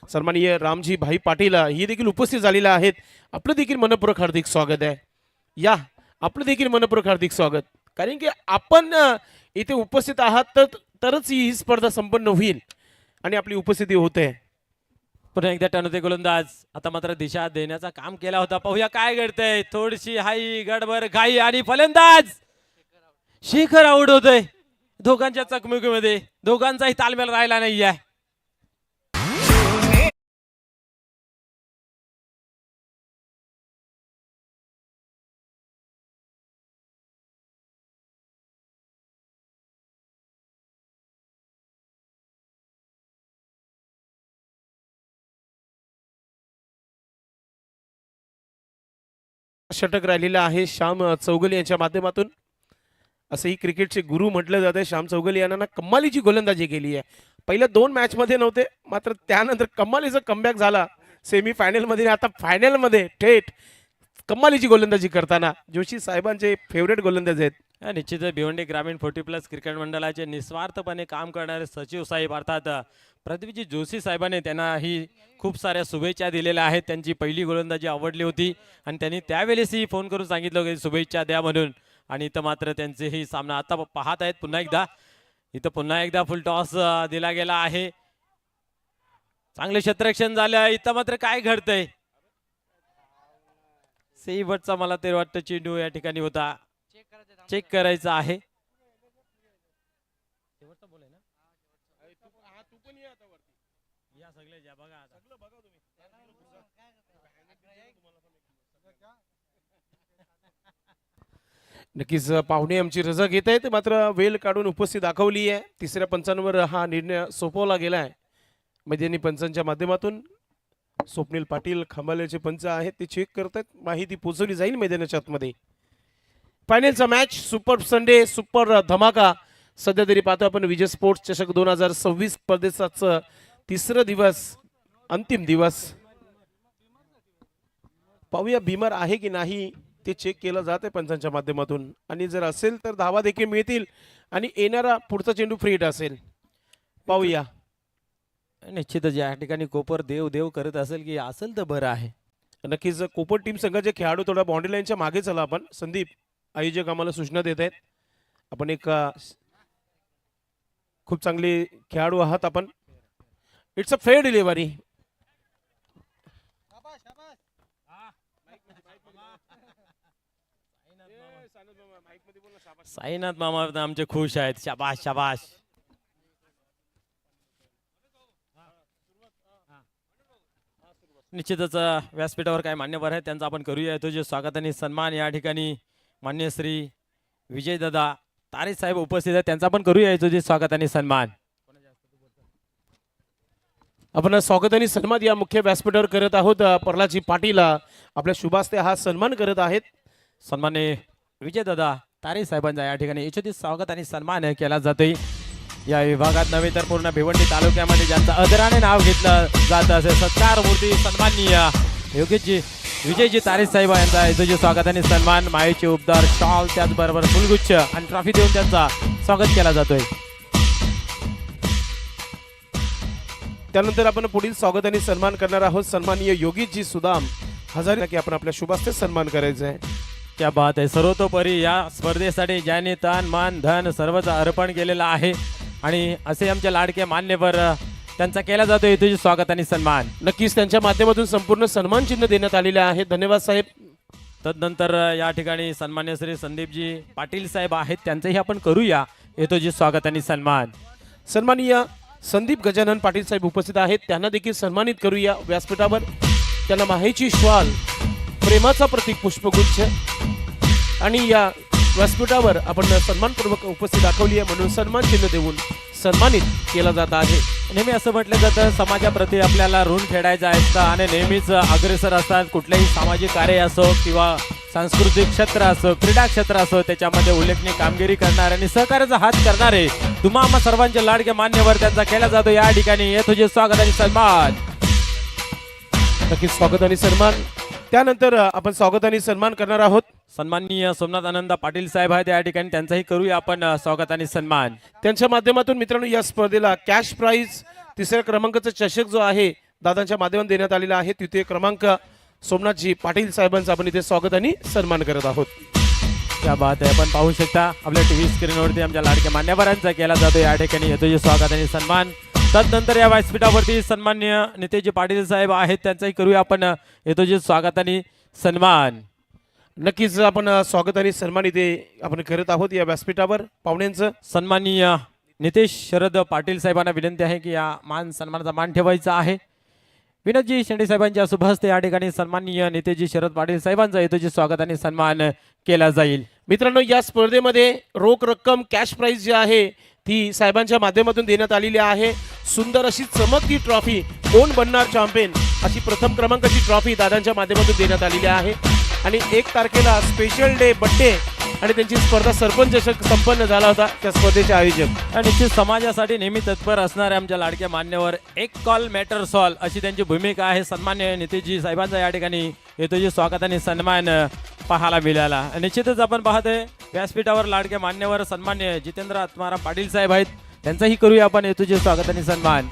सन्माननीय रामजी भाई पाटील ही देखील उपस्थित झालेले आहेत. आपलं देखील मनपूर्वक हार्दिक स्वागत आहे. या आपलं देखील मनपूर्वक हार्दिक स्वागत. कारण की आपण इथे उपस्थित आहात तरच ही स्पर्धा संपन्न होईल आणि आपली उपस्थिती होते.
पुन्हा एकदा टर्न होते गोलंदाज. आता मात्र दिशा देण्याचा काम केला होता. पाहूया काय घडतंय. थोडीशी हाई गडबड घाई आणि फलंदाज शेखर आउट होतोय. दोघांच्या चकमकीमध्ये दोघांचाही तालमेल राहिला नाही आहे.
षटक राहिलेलं आहे श्याम चौगले यांच्या माध्यमातून. असंही क्रिकेटचे गुरु म्हटलं जाते. श्याम चौगले यांना कमालीची गोलंदाजी केली आहे. पहिल्या 2 मॅचमध्ये नव्हते, मात्र त्यानंतर कमालीचा कमबॅक झाला सेमीफायनलमध्ये. आता फायनलमध्ये थेट कमालीची गोलंदाजी करताना जोशी साहेबांचे फेवरेट गोलंदाज आहेत.
निश्चितच भिवंडी ग्रामीण 40+ क्रिकेट मंडळाचे निस्वार्थपणे काम करणारे सचिव साहेब अर्थात प्रदीपजी जोशी साहेबांनी त्यांनाही खूप साऱ्या शुभेच्छा दिलेल्या आहेत. त्यांची पहिली गोलंदाजी आवडली होती आणि त्यांनी त्यावेळेसही फोन करून सांगितलं की शुभेच्छा द्या म्हणून. आणि इथं मात्र त्यांचेही सामना आता पाहत आहेत. पुन्हा एकदा फुल टॉस दिला गेला आहे. चांगले क्षेत्ररक्षण झालं. इथं मात्र काय घडतंय. शेवटचा मला ते वाटतं चेंडू या ठिकाणी होता. चेक करायचा आहे.
नक्कीच पाहुणे आमची रजा घेत आहेत, मात्र वेळ काढून उपस्थित दाखवली आहे. तिसऱ्या पंचांवर हा निर्णय सोपवला गेला आहे. मैदानी पंचांच्या माध्यमातून स्वप्नील पाटील खंबाल्याचे पंच आहेत, ते चेक करतात. माहिती पोहोचवली जाईल मैदानाच्या आतमध्ये. फायनलचा मॅच सुपर संडे सुपर धमाका. सध्या तरी पाहतो आपण विजय स्पोर्ट्स चषक 2026 स्पर्धेचा तिसरा दिवस, अंतिम दिवस. पाहूया बिमार आहे की नाही ते चेक केलं जाते पंचांच्या माध्यमातून. आणि जर असेल तर धावा देखील मिळतील आणि येणारा पुढचा चेंडू फ्री हिट असेल. पाहूया.
निश्चितच या ठिकाणी कोपर देव देव करत असेल की असेल तर बरं आहे.
नक्कीच कोपर टीम संघाचे खेळाडू थोडा बाउंड्री लाईनच्या मागे चला आपण. संदीप आयोजक आम्हाला सूचना देत आहेत. आपण एक खूप चांगले खेळाडू आहात आपण. It's a fair delivery.
Sainath मामा आमचे खुश आहेत. शाबाश शाबाश. निश्चितच व्यासपीठावर काय मान्यवर आहेत त्यांचा आपण करूया येतो जे स्वागत आणि सन्मान. या ठिकाणी मान्य श्री विजयदादा तारे साहेब उपस्थित आहेत, त्यांचा आपण करूया येतो जे स्वागत आणि सन्मान.
आपण स्वागत आणि सन्मान या मुख्य व्यासपीठावर करत आहोत. प्रल्हादजी पाटील आपल्या शुभास्ते हा सन्मान करत आहेत.
सन्मान्य विजयदादा तारे साहेबांचा या ठिकाणी यशोचित स्वागत आणि सन्मान केला जातोय. या विभागात नव्हे तर पूर्ण भिवंडी तालुक्यामध्ये ज्यांचं आदराने नाव घेतलं जात असे सत्कार मूर्ती सन्माननीय योगेशजी विजयजी तारे साहेब यांचा यशोचित स्वागत आणि सन्मान. मायेचे उपदार शॉल त्याचबरोबर फुलगुच्छ आणि ट्रॉफी देऊन त्यांचा स्वागत केला जातोय.
त्यानंतर आपण पुढील स्वागत आणि सन्मान करणार आहोत सन्माननीय योगीजी सुदाम हजारे की आपण आपल्या शुभास्ते सन्मान करायचा आहे.
क्या बात आहे. सर्वतोपरी या स्पर्धेसाठी ज्याने तन मन धन सर्वच अर्पण केलेलं आहे आणि असे आमचे लाडके मान्यवर त्यांचा केला जातो तुझे स्वागत आणि सन्मान.
नक्कीच त्यांच्या माध्यमातून संपूर्ण सन्मान चिन्ह देण्यात आलेले आहे. धन्यवाद साहेब.
तदनंतर या ठिकाणी सन्मान्य श्री संदीपजी पाटील साहेब आहेत, त्यांचंही आपण करूया येतो जे स्वागत आणि सन्मान.
सन्माननीय संदीप गजानन पाटील साहेब उपस्थित आहेत, त्यांना देखील सन्मानित करूया व्यासपीठावर. त्यांना माहेची श्वाल प्रेमाचा प्रतीक पुष्पगुच्छ आणि या व्यासपीठावर आपण सन्मानपूर्वक उपस्थित दाखवली आहे म्हणून सन्मान चिन्ह देऊन सन्मानित केला जात आहे.
नेहमी असं म्हटलं जातं समाजाप्रती आपल्याला ऋण फेडायचं असतं आणि नेहमीच अग्रेसर असतात. कुठलेही सामाजिक कार्य असो किंवा सांस्कृतिक क्षेत्र असो क्रीडा क्षेत्र असो त्याच्यामध्ये उल्लेखनीय कामगिरी करणारे आणि सहकार्याचा हात करणारे तुम्हा आम्हा सर्वांचे लाडके मान्यवर त्यांचा केला जातो या ठिकाणी येतो जे स्वागत आणि सन्मान.
नक्कीच स्वागत आणि सन्मान. त्यानंतर आपण स्वागत आणि सन्मान करणार आहोत
सन्माननीय सोमनाथ आनंद पाटील साहेब आहेत या ठिकाणी, त्यांचाही करूया आपण स्वागत आणि सन्मान.
त्यांच्या माध्यमातून मित्रांनो या स्पर्धेला कॅश प्राइज 3ऱ्या क्रमांकाचा चषक जो आहे दादांच्या माध्यमातून देण्यात आलेला आहे. तृतीय क्रमांक सोमनाथजी पाटील साहेबांचा आपण इथे स्वागत आणि सन्मान करत आहोत.
त्या बात आहे. आपण पाहू शकता आपल्या टीव्ही स्क्रीनवरती आमच्या लाडक्या मान्यवरांचा केला जातो या ठिकाणी येतो जे स्वागत आणि सन्मान. तदनंतर या व्यासपीठावरती सन्मान्य नेतेजी पाटील साहेब आहेत, त्यांचाही करूया आपण येतोजी स्वागत आणि सन्मान.
नक्कीच आपण स्वागत आणि सन्मान इथे आपण करत आहोत या व्यासपीठावर पाहुण्यांचं.
सन्माननीय नितेश शरद पाटील साहेबांना विनंती आहे की या मान सन्मानाचा मान ठेवायचा आहे. विनोदजी शेंडे साहेबांच्या शुभ हस्ते या ठिकाणी सन्माननीय नेतेजी शरद पाटील साहेबांचा येतोजी स्वागत आणि सन्मान केला जाईल.
मित्रांनो, या स्पर्धेमध्ये रोख रक्कम कॅश प्राइज जी आहे ती साहेबांच्या माध्यमातून देण्यात आलेली आहे. सुंदर अशी चमकती ट्रॉफी, कोण बनणार चॅम्पियन अशी प्रथम क्रमांकाची ट्रॉफी दादांच्या माध्यमातून देण्यात आलेली आहे. आणि 1 तारखेला स्पेशल डे बड्डे आणि त्यांची स्पर्धा सरपंच चषक संपन्न झाला होता. त्या स्पर्धेचे आयोजक
आणि निश्चित समाजासाठी नेहमी तत्पर असणारे आमच्या लाडक्या मान्यवर, एक कॉल मॅटर सॉल्व अशी त्यांची भूमिका आहे. सन्मान्य नेतेजी साहेबांचा या ठिकाणी येतोजी स्वागत आणि सन्मान पाहायला मिळाला. निश्चितच आपण पाहतोय व्यासपीठावर लाडके मान्यवर सन्मान्य जितेंद्र आत्माराम पाटील साहेब आहेत, त्यांचाही करूया आपण येतोजी स्वागत आणि सन्मान.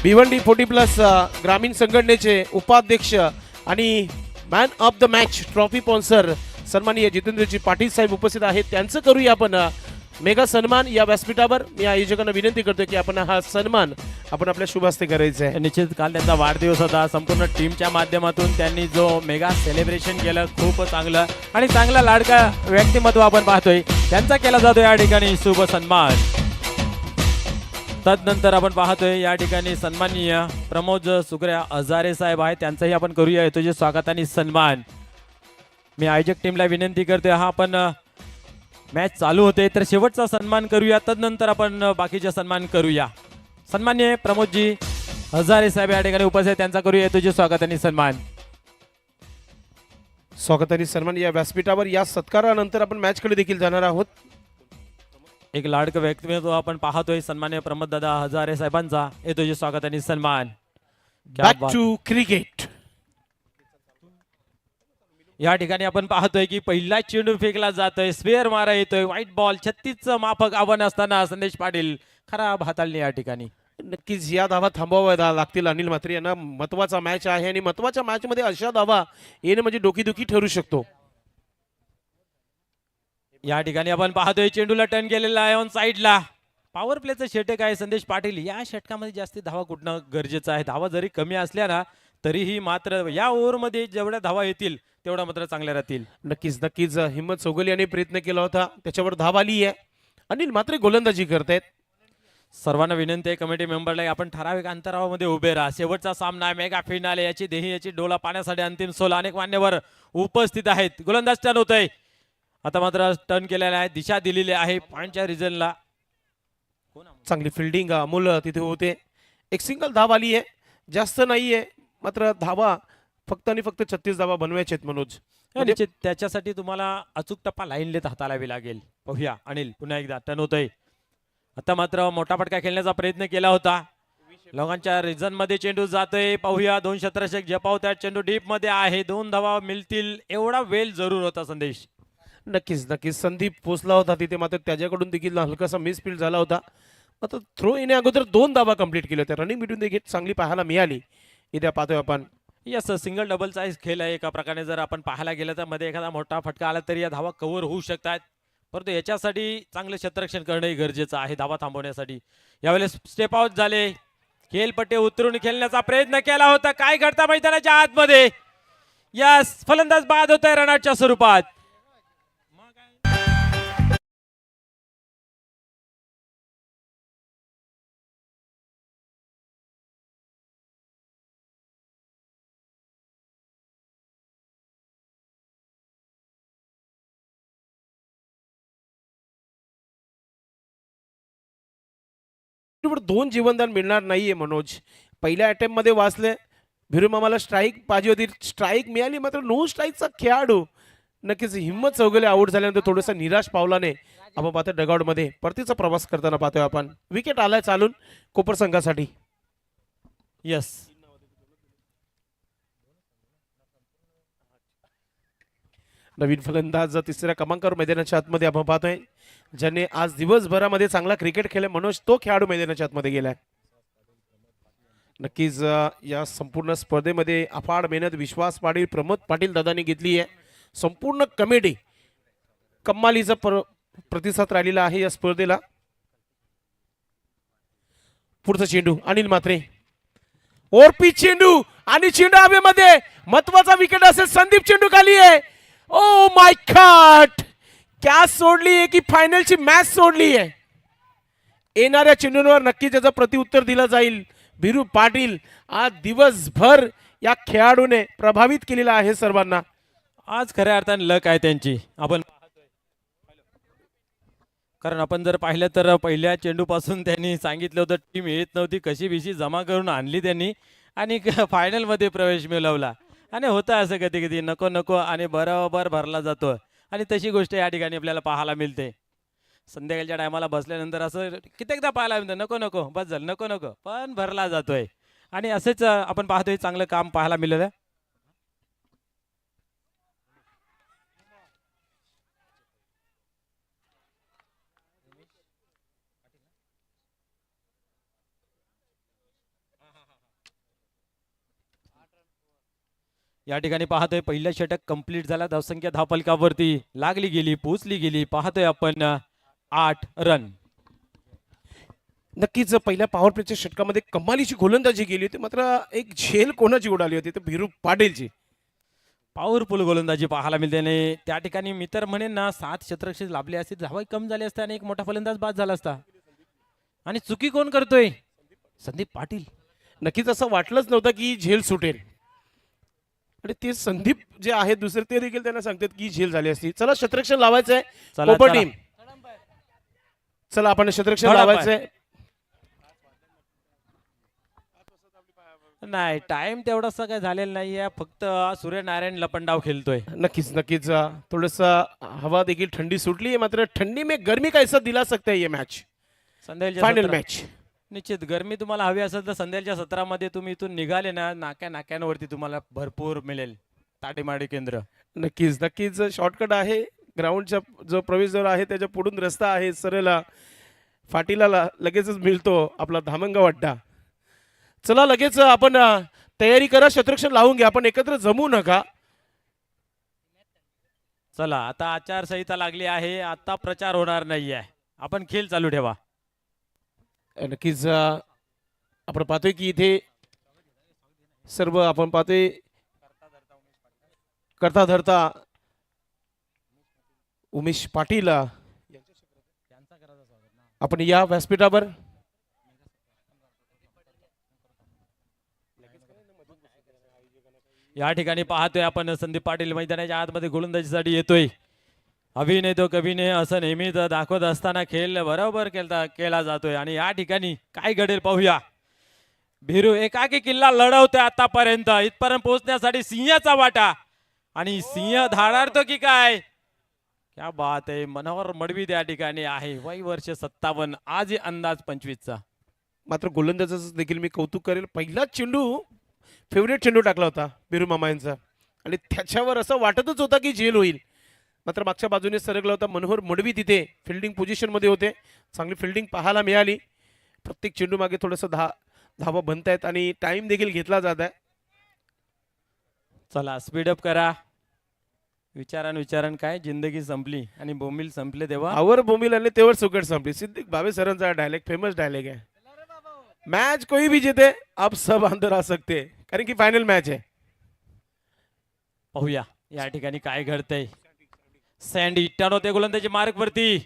भिवंडी 40+ ग्रामीण संघटनेचे उपाध्यक्ष आणि man of the match trophy sponsor सन्माननीय जितेंद्रजी पाटील साहेब उपस्थित आहेत, त्यांचं करूया आपण मेगा सन्मान या व्यासपीठावर. मी आयोजकांना विनंती करतो की आपण हा सन्मान आपण आपल्या शुभ हस्ते करायचा आहे.
निश्चित काल त्यांचा वाढदिवस होता. संपूर्ण टीमच्या माध्यमातून त्यांनी जो मेगा सेलिब्रेशन केलं खूप चांगलं आणि चांगला लाडका व्यक्तिमत्व आपण पाहतोय, त्यांचा केला जातो या ठिकाणी शुभ सन्मान. तदनंतर आपण पाहतोय या ठिकाणी सन्माननीय प्रमोद सुकऱ्या हजारे साहेब आहेत, त्यांचाही आपण करूया येतोजी स्वागत आणि सन्मान. मी आयोजक टीमला विनंती करतोय, हा आपण मॅच चालू होते तर शेवटचा सन्मान करूया, तदनंतर आपण बाकीचे सन्मान करूया. सन्मान्य प्रमोदजी हजारे साहेब या ठिकाणी उपस्थित, त्यांचा करूया येतोजी स्वागत आणि सन्मान.
स्वागत आणि सन्मान या व्यासपीठावर. या सत्कारानंतर आपण मॅचकडे देखील जाणार आहोत.
एक लाडकं व्यक्तिमत्व आपण पाहतोय सन्मान्य प्रमोद दादा हजारे साहेबांचा येतोजी स्वागत आणि सन्मान. क्या
बॅक
बात.
To cricket.
या ठिकाणी आपण पाहतोय की पहिला चेंडू फेकला जातोय, स्पेअर मारा येतोय, व्हाईट बॉल 36चं माफक आव्हान असताना संदेश पाटील खराब हाताळणी या ठिकाणी.
नक्कीच या धावा थांबवाव्या लागतील अनिल म्हात्रे यांना. महत्वाचा मॅच आहे आणि महत्वाच्या मॅच मध्ये अशा धावा येणं म्हणजे डोकीदुखी ठरू शकतो.
या ठिकाणी आपण पाहतोय चेंडूला टर्न केलेला आहे ऑन साईडला. पॉवर प्लेचं षटक आहे संदेश पाटील. या षटकामध्ये जास्ती धावा कुठणं गरजेचं आहे. धावा जरी कमी असल्या ना तरीही मात्र या ओव्हरमध्ये जेवढ्या धावा येतील तेवढा मात्र चांगल्या राहतील.
नक्कीच नक्कीच हिम्मत चौगुले यांनी प्रयत्न केला होता, त्याच्यावर धाव आली आहे. अनिल म्हात्रे गोलंदाजी करतायत.
सर्वांना विनंती आहे कमिटी मेंबरला, आपण ठराविक अंतरावामध्ये उभे राहा. शेवटचा सामना मेगा फिनाले, याची देही याची डोला पाण्यासाठी अंतिम सोला. अनेक मान्यवर उपस्थित आहेत. गोलंदाज टर्न होतोय, आता मात्र टर्न केलेला आहे, दिशा दिलेली आहे पॉइंटच्या रिजनला.
चांगली फिल्डिंग अमोल तिथे होते. एक सिंगल धाव आली आहे, जास्त नाहीये, मात्र धावा फक्त आणि फक्त 36 धावा बनवायचे आहेत मनोज.
निश्चित त्याच्यासाठी तुम्हाला अचूक टप्पा लाईनलेत हाताळावी लागेल. पाहूया अनिल पुन्हा एकदा टर्न होतोय. आता मात्र मोठा फटका खेळण्याचा प्रयत्न केला होता, लोकांच्या रिजन मध्ये चेंडू जातोय. पाहूया 2 शतरक्षक झेपावतात, चेंडू डीप मध्ये आहे, 2 धावा मिळतील एवढा वेल जरूर होता संदेश.
नक्कीच नक्कीच संदीप पोचला होता तिथे, मात्र त्याच्याकडून देखील हलकासा मिसफील्ड झाला होता. मात्र थ्रो येण्या अगोदर 2 धावा कंप्लीट केल्या होत्या. रनिंग बिटवीन देखील चांगली पाहायला मिळाली. इथे पाहतोय आपण
यस सिंगल डबलचा खेळ आहे. एका प्रकारे जर आपण पाहायला गेलं तर मध्ये एखादा मोठा फटका आला तरी या धावा कव्हर होऊ शकतात, परंतु याच्यासाठी चांगले क्षेत्ररक्षण करणंही गरजेचं आहे धावा थांबवण्यासाठी. यावेळेस स्टेप आउट झाले, खेळपट्टी उतरून खेळण्याचा प्रयत्न केला होता. काय घडता मैदानाच्या आतमध्ये, यस फलंदाज बाद होत आहे रनआउटच्या स्वरूपात.
बरोबर 2 जीवनदान मिळणार नाहीये मनोज. पहिल्या अटेम्प्ट मध्ये वाचले भिरुमामाला स्ट्राईक पाहिजे होती, स्ट्राईक मिळाली, मात्र नो स्ट्राईकचा खेळाडू. नक्कीच हिम्मत चौगुले आउट झाल्यानंतर थोडंसं निराश पावलाने आपण पाहतो डगआउट मध्ये परतीचा प्रवास करताना पाहतोय आपण. विकेट आलाय चालून कोपर संघासाठी.
यस
नवीन फलंदाज तिसऱ्या क्रमांकावर मैदानाच्या आतमध्ये आपण पाहतोय, ज्याने आज दिवसभरामध्ये चांगला क्रिकेट खेळला मनोज, तो खेळाडू मैदानाच्या आतमध्ये गेलाय. नक्कीच या संपूर्ण स्पर्धेमध्ये अफाट मेहनत विश्वास पाटील प्रमोद पाटील दादांनी घेतली आहे. संपूर्ण कमिटी कमालीचा प्रतिसाद राहिलेला आहे या स्पर्धेला. पुढचा चेंडू अनिल म्हात्रे ओरपी चेंडू आणि चेंडू हवेमध्ये महत्वाचा विकेट असेल. संदीप चेंडू खाली आहे. ओ माय गॉड क्या सोडली आहे की फायनलची मॅच सोडली आहे. येणाऱ्या चेंडूंवर नक्की त्याचं प्रतिउत्तर दिलं जाईल. भिरू पाटील आज दिवसभर या खेळाडूने प्रभावित केलेला आहे सर्वांना.
आज खऱ्या अर्थाने लक आहे त्यांची. कारण आपण जर पाहिलं तर पहिल्या चेंडूपासून त्यांनी सांगितलं होतं टीम येत नव्हती, कशी बिशी जमा करून आणली त्यांनी आणि फायनलमध्ये प्रवेश मिळवला. आणि होतं असं कधी कधी नको नको आणि बरोबर भरला जातो. आणि तशी गोष्ट या ठिकाणी आपल्याला पाहायला मिळते. संध्याकाळच्या टायमाला बसल्यानंतर असं कित्येकदा पाहायला मिळतं नको नको बस झालं नको नको पण भरला जातोय. आणि असेच आपण पाहतोय चांगलं काम पाहायला मिळालं. या ठिकाणी पाहतोय पहिलं षटक कंप्लीट झाला. धावसंख्या धावफलकावरती लागली गेली पोचली गेली. पाहतोय आपण 8 रन.
नक्कीच पहिल्या पॉवर प्लेच्या षटकामध्ये कमालीची गोलंदाजी गेली होती. मात्र एक झेल कोणाची उडाली होती तर भिरू पाटीलची.
पॉवरफुल गोलंदाजी पाहायला मिळते. आणि त्या ठिकाणी मी तर म्हणेन ना 7 शतरक्षक लाभले असते धावा कम झाले असते आणि एक मोठा फलंदाज बाद झाला असता. आणि चुकी कोण करतोय? संदीप पाटील.
नक्कीच असं वाटलंच नव्हतं की झेल सुटेल. आणि ते संदीप जे आहेत दुसरे ते देखील त्यांना सांगतात की झेल झाली असती. चला शतरक्षण लावायचंय.
चला,
कोपर
चला.
टीम चला आपण शतरक्षण
थोडा
लावायचंय.
नाही टाइम तेवढासा काय झालेला नाहीये. फक्त सूर्यनारायण लपंडाव खेळतोय.
नक्कीच नक्कीच थोडस हवा देखील ठंडी सुटली है. मात्र ठंडी में गर्मी कैसा दिला सकता है ये मैच
संध्याकाळच्या
फाइनल
सत्रा-
मैच.
निश्चित गरमी तुम्हाला हवी असेल तर संध्याच्या सत्रामध्ये तुम्ही इथून निघाले ना नाक्यांवरती तुम्हाला भरपूर मिळेल ताटेमाडी केंद्र.
नक्कीच नक्कीच शॉर्टकट आहे. ग्राउंडचा जो प्रवेशद्वार आहे त्याच्या पुढून रस्ता आहे सरळ फाटीला लगेचच मिळतो आपला धामंगा अड्डा. चला लगेच आपण तयारी करा. शतरक्षण लावून घ्या. आपण एकत्र जमू नका.
चला आता आचारसंहिता लागली आहे. आता प्रचार होणार नाहीये. आपण खेळ चालू ठेवा.
नक्कीच आपण पाहतोय की इथे सर्व आपण पाहतोय करता धरता उमेश पाटील आपण या व्यासपीठावर
या ठिकाणी पाहतोय आपण संदीप पाटील मैदानाच्या आतमध्ये गोलंदाजीसाठी येतोय. अभिनय तो कभी नाही असं नेहमीच दाखवत असताना खेळ बरोबर केला जातोय. आणि या ठिकाणी काय घडेल पाहूया. भिरू एकाकी किल्ला लढवतोय आतापर्यंत. इथपर्यंत पोहोचण्यासाठी सिंहाचा वाटा आणि सिंह धाडारतो की काय. क्या बात आहे. मनोहर मडवी त्या ठिकाणी आहे. वय वर्ष 57 आज अंदाज 25चा.
मात्र गोलंदाजाचं देखील मी कौतुक करेल. पहिला चेंडू फेवरेट चेंडू टाकला होता बिरू मामा यांचा आणि त्याच्यावर असं वाटतच होता की झेल होईल. मात्र मागच्या बाजूने सरकला होता. मनोहर मडवी तिथे फिल्डिंग पोझिशनमध्ये होते. चांगली फिल्डिंग पाहायला मिळाली. प्रत्येक चेंडू मागे थोडंसं धावा बनतायत आणि टाइम देखील घेतला जात आहे.
चला स्पीडअप करा. विचारण काय जिंदगी संपली आणि बोंबील संपले तेव्हा
आवर बोंबील आले तेवर सुकट संपली. सिद्दीक भावे सरांचा डायलॉग फेमस डायलॉग है. मैच कोई भी जीते अब सब अंदर आ सकते हैं. कारण की फाइनल मैच है.
पाहूया या ठिकाणी काय घडतंय. सँडी टर्न गोलंदाजी मार्क वरती.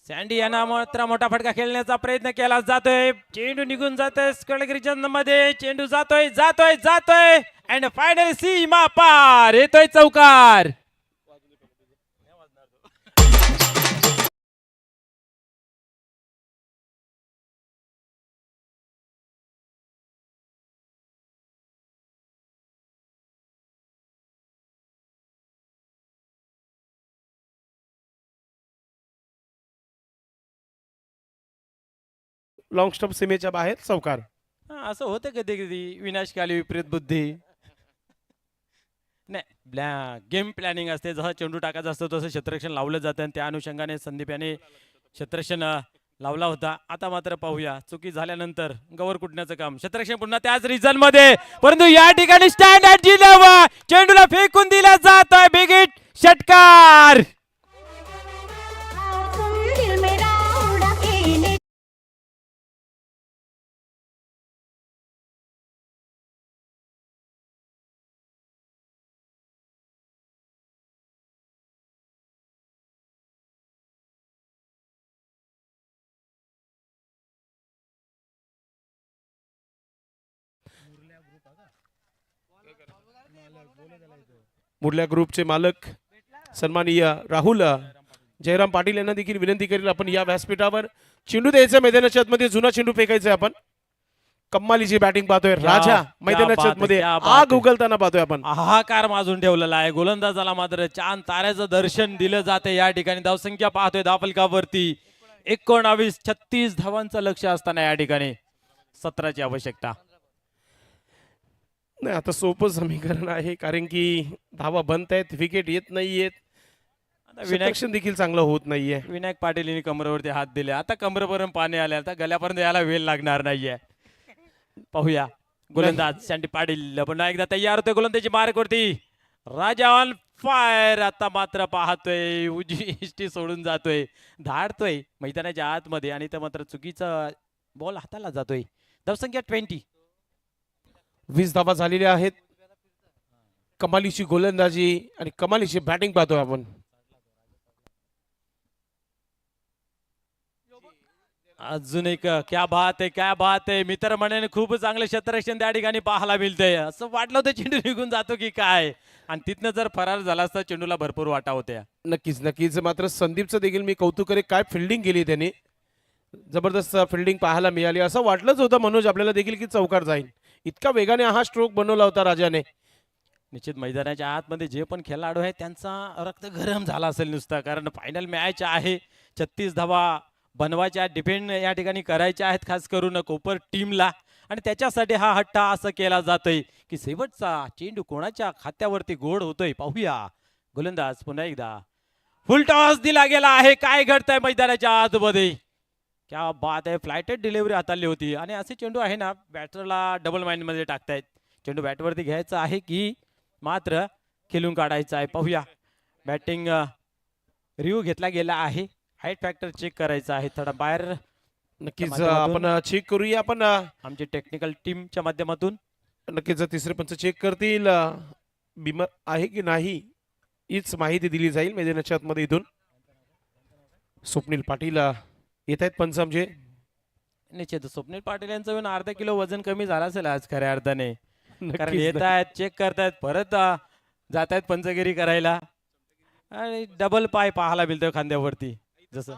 सँडी यांना मात्र मोठा फटका खेळण्याचा प्रयत्न केला जातोय. चेंडू निघून जातोय स्कळगिरीचंद मध्ये. चेंडू जातोय जातोय जातोय अँड फायनल सीमा पार. येतोय चौकार.
लॉंग स्टॉप सीमेच्या बाहेर चौकार.
असं होतं कधी कधी विनाशकाली विपरीत बुद्धी. नाही गेम प्लॅनिंग असते. जसं चेंडू टाकायचा असतो तसं क्षेत्ररक्षण लावलं जातं आणि त्या अनुषंगाने संदीप याने क्षेत्ररक्षण लावला होता. आता मात्र पाहूया चुकी झाल्यानंतर गवर कुटण्याचं काम. क्षेत्ररक्षण पुन्हा त्याच रिझन मध्ये परंतु या ठिकाणी स्टँडर्ड जिल्हा चेंडूला फेकून दिला जातोय. बिग हिट षटकार.
मुरल्या ग्रुपचे मालक सन्माननीय राहुल जयराम पाटील यांना देखील विनंती करेल आपण या व्यासपीठावर चेंडू द्यायचा मैदानाच्या आतमध्ये जुना चेंडू फेकायचा आपण कम्मालीची बॅटिंग पाहतोय राजा मैदानाच्या आतमध्ये आग उगलताना पाहतोय आपण
हाहाकार माजून ठेवलेला आहे गोलंदाजाला मात्र चांद ताऱ्याचं दर्शन दिलं जाते या ठिकाणी धावसंख्या पाहतोय धावफलकावरती 19-36 धावांचं लक्ष असताना या ठिकाणी 17ची आवश्यकता
नाही आता सोपं समीकरण आहे कारण की धावा बनत आहेत विकेट येत नाहीयेत विनायक्षण देखील चांगलं होत नाहीये
विनायक पाटील यांनी कमरेवरती हात दिले आता कमरेपर्यंत पाणी आले आता गल्यापर्यंत यायला वेळ लागणार नाहीये पाहूया गोलंदाज शांती पाटील पुन्हा एकदा तयार होतोय गोलंदाजी मार्कवरती राजा ऑन फायर आता मात्र पाहतोय उजवी इष्टी सोडून जातोय धाडतोय मैदानाच्या आतमध्ये आणि तर मात्र चुकीचा बॉल हाताला जातोय धावसंख्या
20 धावा झालेल्या आहेत कमालीची गोलंदाजी आणि कमालीची बॅटिंग पाहतोय आपण
अजून एक क्या बात आहे मित्र म्हणे खूप चांगलं क्षेत्ररक्षण त्या ठिकाणी पाहायला मिळतंय असं वाटलं होतं चेंडू निघून जातो की काय आणि तिथनं जर फरार झाला असता चेंडूला भरपूर वाटा होत्या
नक्कीच मात्र संदीपचं देखील मी कौतुक करे काय फिल्डिंग केली त्यांनी जबरदस्त फिल्डिंग पाहायला मिळाली असं वाटलंच होतं मनोज आपल्याला देखील की चौकार जाईल इतका वेगाने हा स्ट्रोक बनवला होता राजाने
निश्चित मैदानाच्या आतमध्ये जे पण खेळाडू आहेत त्यांचा रक्त गरम झाला असेल नुसता कारण फायनल मॅच आहे 36 धावा बनवायच्या डिफेंड या ठिकाणी करायच्या आहेत खास करून कोपर टीमला आणि त्याच्यासाठी हा हट्टा असं केला जातोय की शेवटचा चेंडू कोणाच्या खात्यावरती गोड होतोय पाहूया गोलंदाज पुन्हा एकदा फुल टॉस दिला गेला आहे काय घडतंय मैदानाच्या आतमध्ये क्या बात आहे फ्लायटेड डिलिव्हरी हाताळली होती आणि असे चेंडू आहे ना बॅटरला डबल माइंड मध्ये टाकतायत चेंडू बॅटवरती घ्यायचा आहे की मात्र खेळून काढायचा आहे पाहूया बॅटिंग रिव्ह्यू घेतला गेला आहे हाईट फॅक्टर चेक करायचा आहे थोडा बाहेर
नक्कीच आपण चेक करूया आपण
आमची टेक्निकल टीमच्या माध्यमातून
नक्कीच तिसरे पंच चेक करतील बिमर आहे की नाही हीच माहिती दिली जाईल मैदानाच्या आतमध्ये इथून स्वप्नील पाटील येत आहेत पंच आमचे
निश्चित स्वप्नील पाटील यांचं येऊन अर्धा किलो वजन कमी झालं असेल आज खऱ्या अर्थाने कारण येत आहेत चेक करतायत परत जात आहेत पंचगिरी करायला आणि डबल पाय पाहायला मिळतोय खांद्यावरती जसं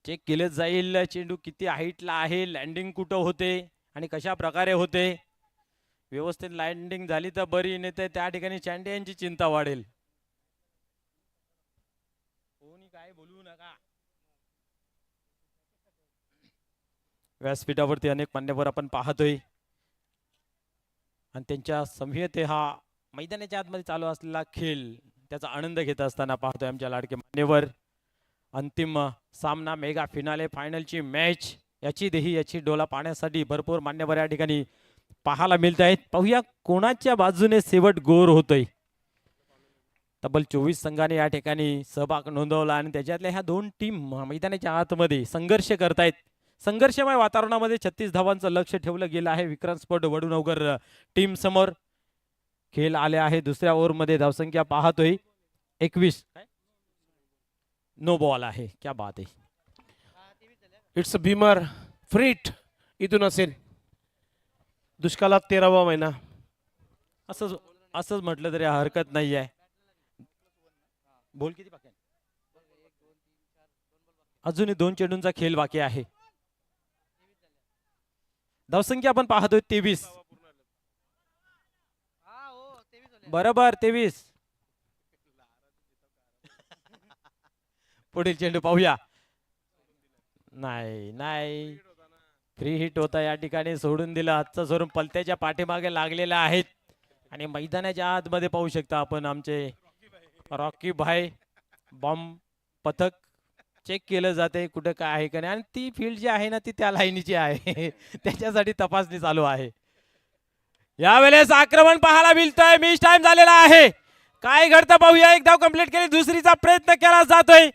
चेक केलं जाईल चेंडू किती हाईटला आहे लँडिंग कुठं होते आणि कशा प्रकारे होते व्यवस्थित लँडिंग झाली तर बरी नाही तर त्या ठिकाणी चॅन्डे यांची चिंता वाढेल कोणी काय बोलू नका व्यासपीठावरती अनेक मान्यवर आपण पाहतोय आणि त्यांच्या संहिते हा मैदानाच्या आतमध्ये चालू असलेला खेळ त्याचा आनंद घेत असताना पाहतोय आमच्या लाडके मान्यवर अंतिम सामना मेगा फिनाले फायनलची मॅच याची डोला पाहण्यासाठी भरपूर मान्यवर या ठिकाणी पाहायला मिळत आहेत पाहूया कोणाच्या बाजूने शेवट गोर होतोय तब्बल 24 संघाने या ठिकाणी सहभाग नोंदवला आणि त्याच्यातल्या ह्या दोन टीम मैदानाच्या आतमध्ये संघर्ष करतायत संघर्षमय वातावरणामध्ये 36 धावांचं लक्ष ठेवलं गेलं आहे विक्रम स्पोर्ट वडूनगर टीम समोर खेळ आले आहे दुसऱ्या ओव्हरमध्ये धावसंख्या पाहतोय 21 नो बॉल आहे क्या बात आहे
इट्स अ भीमर फ्रीट इथून असेल दुष्काळात 13वा महिना
असंच म्हटलं तरी हरकत नाही आहे बोल किती बाकी अजूनही 2 चेंडूंचा खेळ बाकी आहे धावसंख्या आपण पाहतोय 23 बरोबर 23 पुढील चेंडू पाहूया नाही फ्री हिट होता या ठिकाणी सोडून दिला आजचा सोडून पलत्याच्या पाठीमागे लागलेला आहेत आणि मैदानाच्या आतमध्ये पाहू शकता आपण आमचे रॉकी भाई बॉम्ब पथक चेक केलं जाते कुठं काय आहे का नाही आणि ती फील्ड जी आहे ना ती त्या लाईनीची आहे त्याच्यासाठी तपासणी चालू आहे यावेळेस आक्रमण पाहायला मिळतंय मिस टाइम झालेला आहे काय घडतं पाहूया एक धाव कंप्लीट केली दुसरीचा प्रयत्न केला जातोय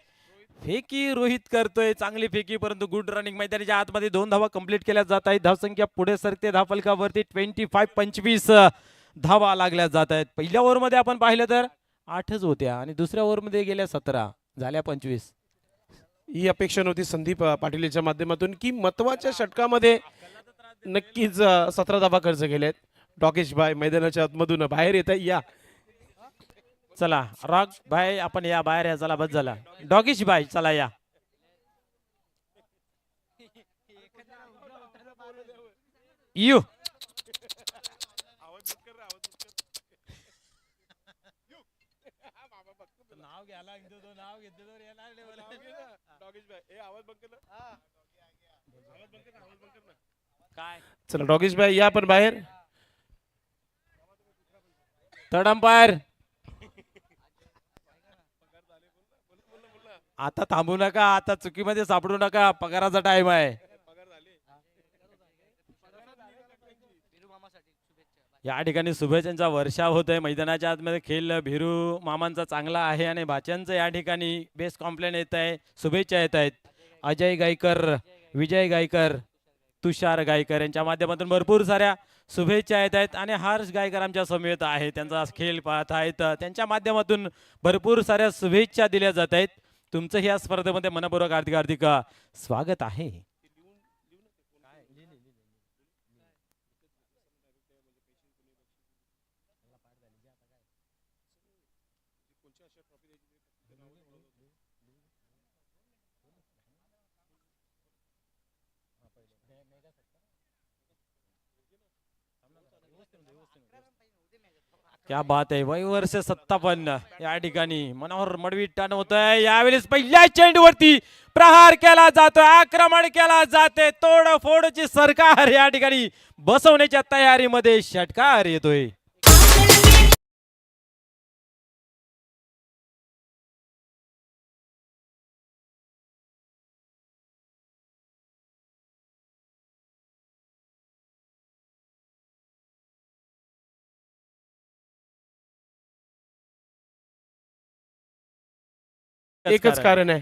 फेकी रोहित करतोय चांगली फेकी परंतु गुड रनिंग मैदानाच्या आतमध्ये 2 धावा कंप्लीट केल्या जात आहेत धावसंख्या पुढे सरते धावफलकावरती 25 धावा लागल्या जात आहेत पहिल्या ओव्हरमध्ये आपण पाहिलं तर 8च होत्या आणि दुसऱ्या ओव्हरमध्ये गेल्या 17 झाल्या 25
ही अपेक्षा नव्हती संदीप पाटीलच्या माध्यमातून की महत्वाच्या षटकामध्ये नक्कीच 17 धावा खर्च केलेत. डॉकेश भाई मैदानाच्या आतमधून बाहेर येत आहे. या
चला रॉक भाई आपण या बाहेर या. चला बस झाला. डॉगीश भाई चला या. यू काय
चला डॉगेश भाई या पण बाहेर.
थर्ड अंपायर आता थांबू नका. आता चुकीमध्ये सापडू नका. पगाराचा टाइम आहे. या ठिकाणी शुभेच्छांचा वर्षाव होतोय मैदानाच्या आतमध्ये. खेळ भिरू मामांचा चांगला आहे आणि भाच्यांचं या ठिकाणी बेस्ट कॉम्प्लेन येत आहे. शुभेच्छा येत आहेत. अजय गायकर, विजय गायकर, तुषार गायकर यांच्या माध्यमातून भरपूर साऱ्या शुभेच्छा येत आहेत. आणि हर्ष गायकर आमच्या समवेत आहे. त्यांचा खेळ पाहत आहेत. त्यांच्या माध्यमातून भरपूर साऱ्या शुभेच्छा दिल्या जात आहेत. तुमचं या स्पर्धेमध्ये मनपूर्वक हार्दिक हार्दिक स्वागत आहे. क्या बात आहे. वय वर्ष 57 या ठिकाणी मनोहर मडवी टर्न होतोय. यावेळेस पहिल्या चेंडूवरती प्रहार केला जातोय. आक्रमण केला जाते. तोडफोडची सरकार या ठिकाणी बसवण्याच्या तयारीमध्ये षटकार येतोय.
एकच कारण आहे.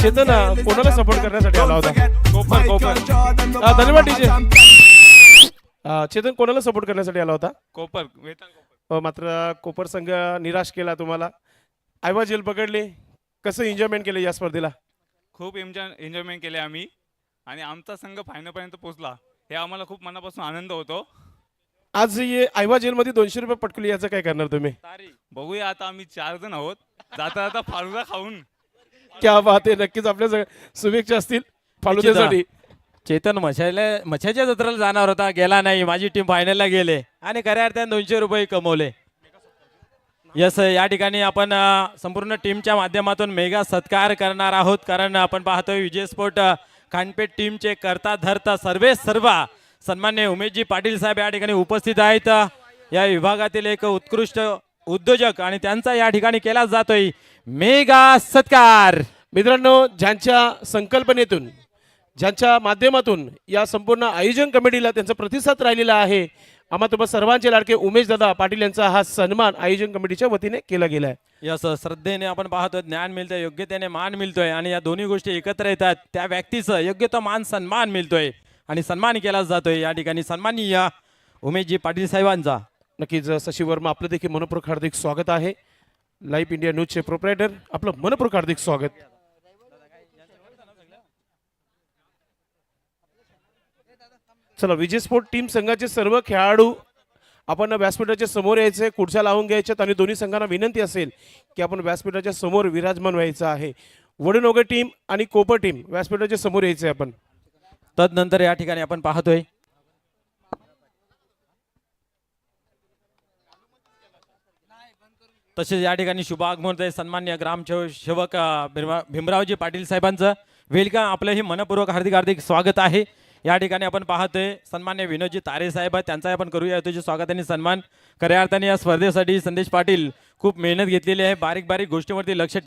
चेतन कोणाला सपोर्ट करण्यासाठी आला होता? कोपर कोपर. धन्यवाद डीजे. चेतन कोणाला सपोर्ट करण्यासाठी आला होता?
कोपर वेतन कोपर.
मात्र कोपर संघ निराश केला तुम्हाला. आयवा जेल पकडली. कसं एन्जॉयमेंट केलं या स्पर्धेला?
खूप एन्जॉयमेंट केले आम्ही आणि आमचा संघ फायनलपर्यंत पोहोचला हे आम्हाला खूप मनापासून आनंद होतो.
आज ये आयवा जेलमध्ये 200 रुपये पटकली. याचं काय करणार तुम्ही?
बघूया आता आम्ही 4 जण आहोत. जाता जाता फालुदा खाऊन.
क्या बात आहे. नक्कीच आपल्या शुभेच्छा असतील फालुद्यासाठी.
चेतन मच्छाच्या जत्रेला जाणार होता, गेला नाही. माझी टीम फायनलला गेले आणि खऱ्या अर्थाने 200 रुपये कमवले. यस या ठिकाणी आपण संपूर्ण टीमच्या माध्यमातून मेगा सत्कार करणार आहोत. कारण आपण पाहतोय विजय स्पोर्ट खानपेठ टीमचे करता धरता सर्व सन्मान्य उमेशजी पाटील साहेब या ठिकाणी उपस्थित आहेत. या विभागातील एक उत्कृष्ट उद्योजक आणि त्यांचा या ठिकाणी केला जातोय मेगा सत्कार.
मित्रांनो, ज्यांच्या संकल्पनेतून ज्यांच्या माध्यमातून या संपूर्ण आयोजन कमिटीला त्यांचा प्रतिसाद राहिलेला आहे, आम्हा तुम्हा सर्वांचे लाडके उमेश दादा पाटील यांचा हा सन्मान आयोजन कमिटीच्या वतीने केला गेला आहे.
यस श्रद्धेने आपण पाहतोय ज्ञान मिळतंय, योग्यतेने मान मिळतोय आणि या दोन्ही गोष्टी एकत्र येतात. त्या व्यक्तीचं योग्य तो मान सन्मान मिळतोय आणि सन्मान केला जातोय. या ठिकाणी सन्माननीय उमेशजी पाटील साहेबांचा.
नक्कीच शशी वर्मा आपलं देखील मनपूर्वक हार्दिक स्वागत आहे. लाईव्ह इंडिया न्यूजचे प्रोप्रायटर आपलं मनपूर्वक हार्दिक स्वागत. चला, विजय स्पोर्ट टीम संघाचे सर्व खेळाडू आपण व्यासपीठाच्या समोर यायचे, खुर्च्या लावून घ्यायच्यात आणि दोन्ही संघांना विनंती असेल की आपण व्यासपीठाच्या समोर विराजमान व्हायचं आहे. वडनोगे टीम आणि कोपर टीम व्यासपीठाच्या समोर यायचे आपण.
तदनंतर या ठिकाणी आपण पाहतोय तसेच या ठिकाणी शुभागमन होतंय सन्मान्य ग्रामसेवक भीमरावजी पाटील साहेबांचं. वेलकम, आपलं हे मनपूर्वक हार्दिक स्वागत आहे. या ठिकाणी आपण पाहतोय सन्मान्य विनोदजी तारे साहेब आहेत, त्यांचाही आपण करूया तुझे स्वागत आणि सन्मान. खऱ्या अर्थाने या स्पर्धेसाठी संदेश पाटील खूप मेहनत घेतलेली आहे, बारीक बारीक गोष्टीवरती लक्ष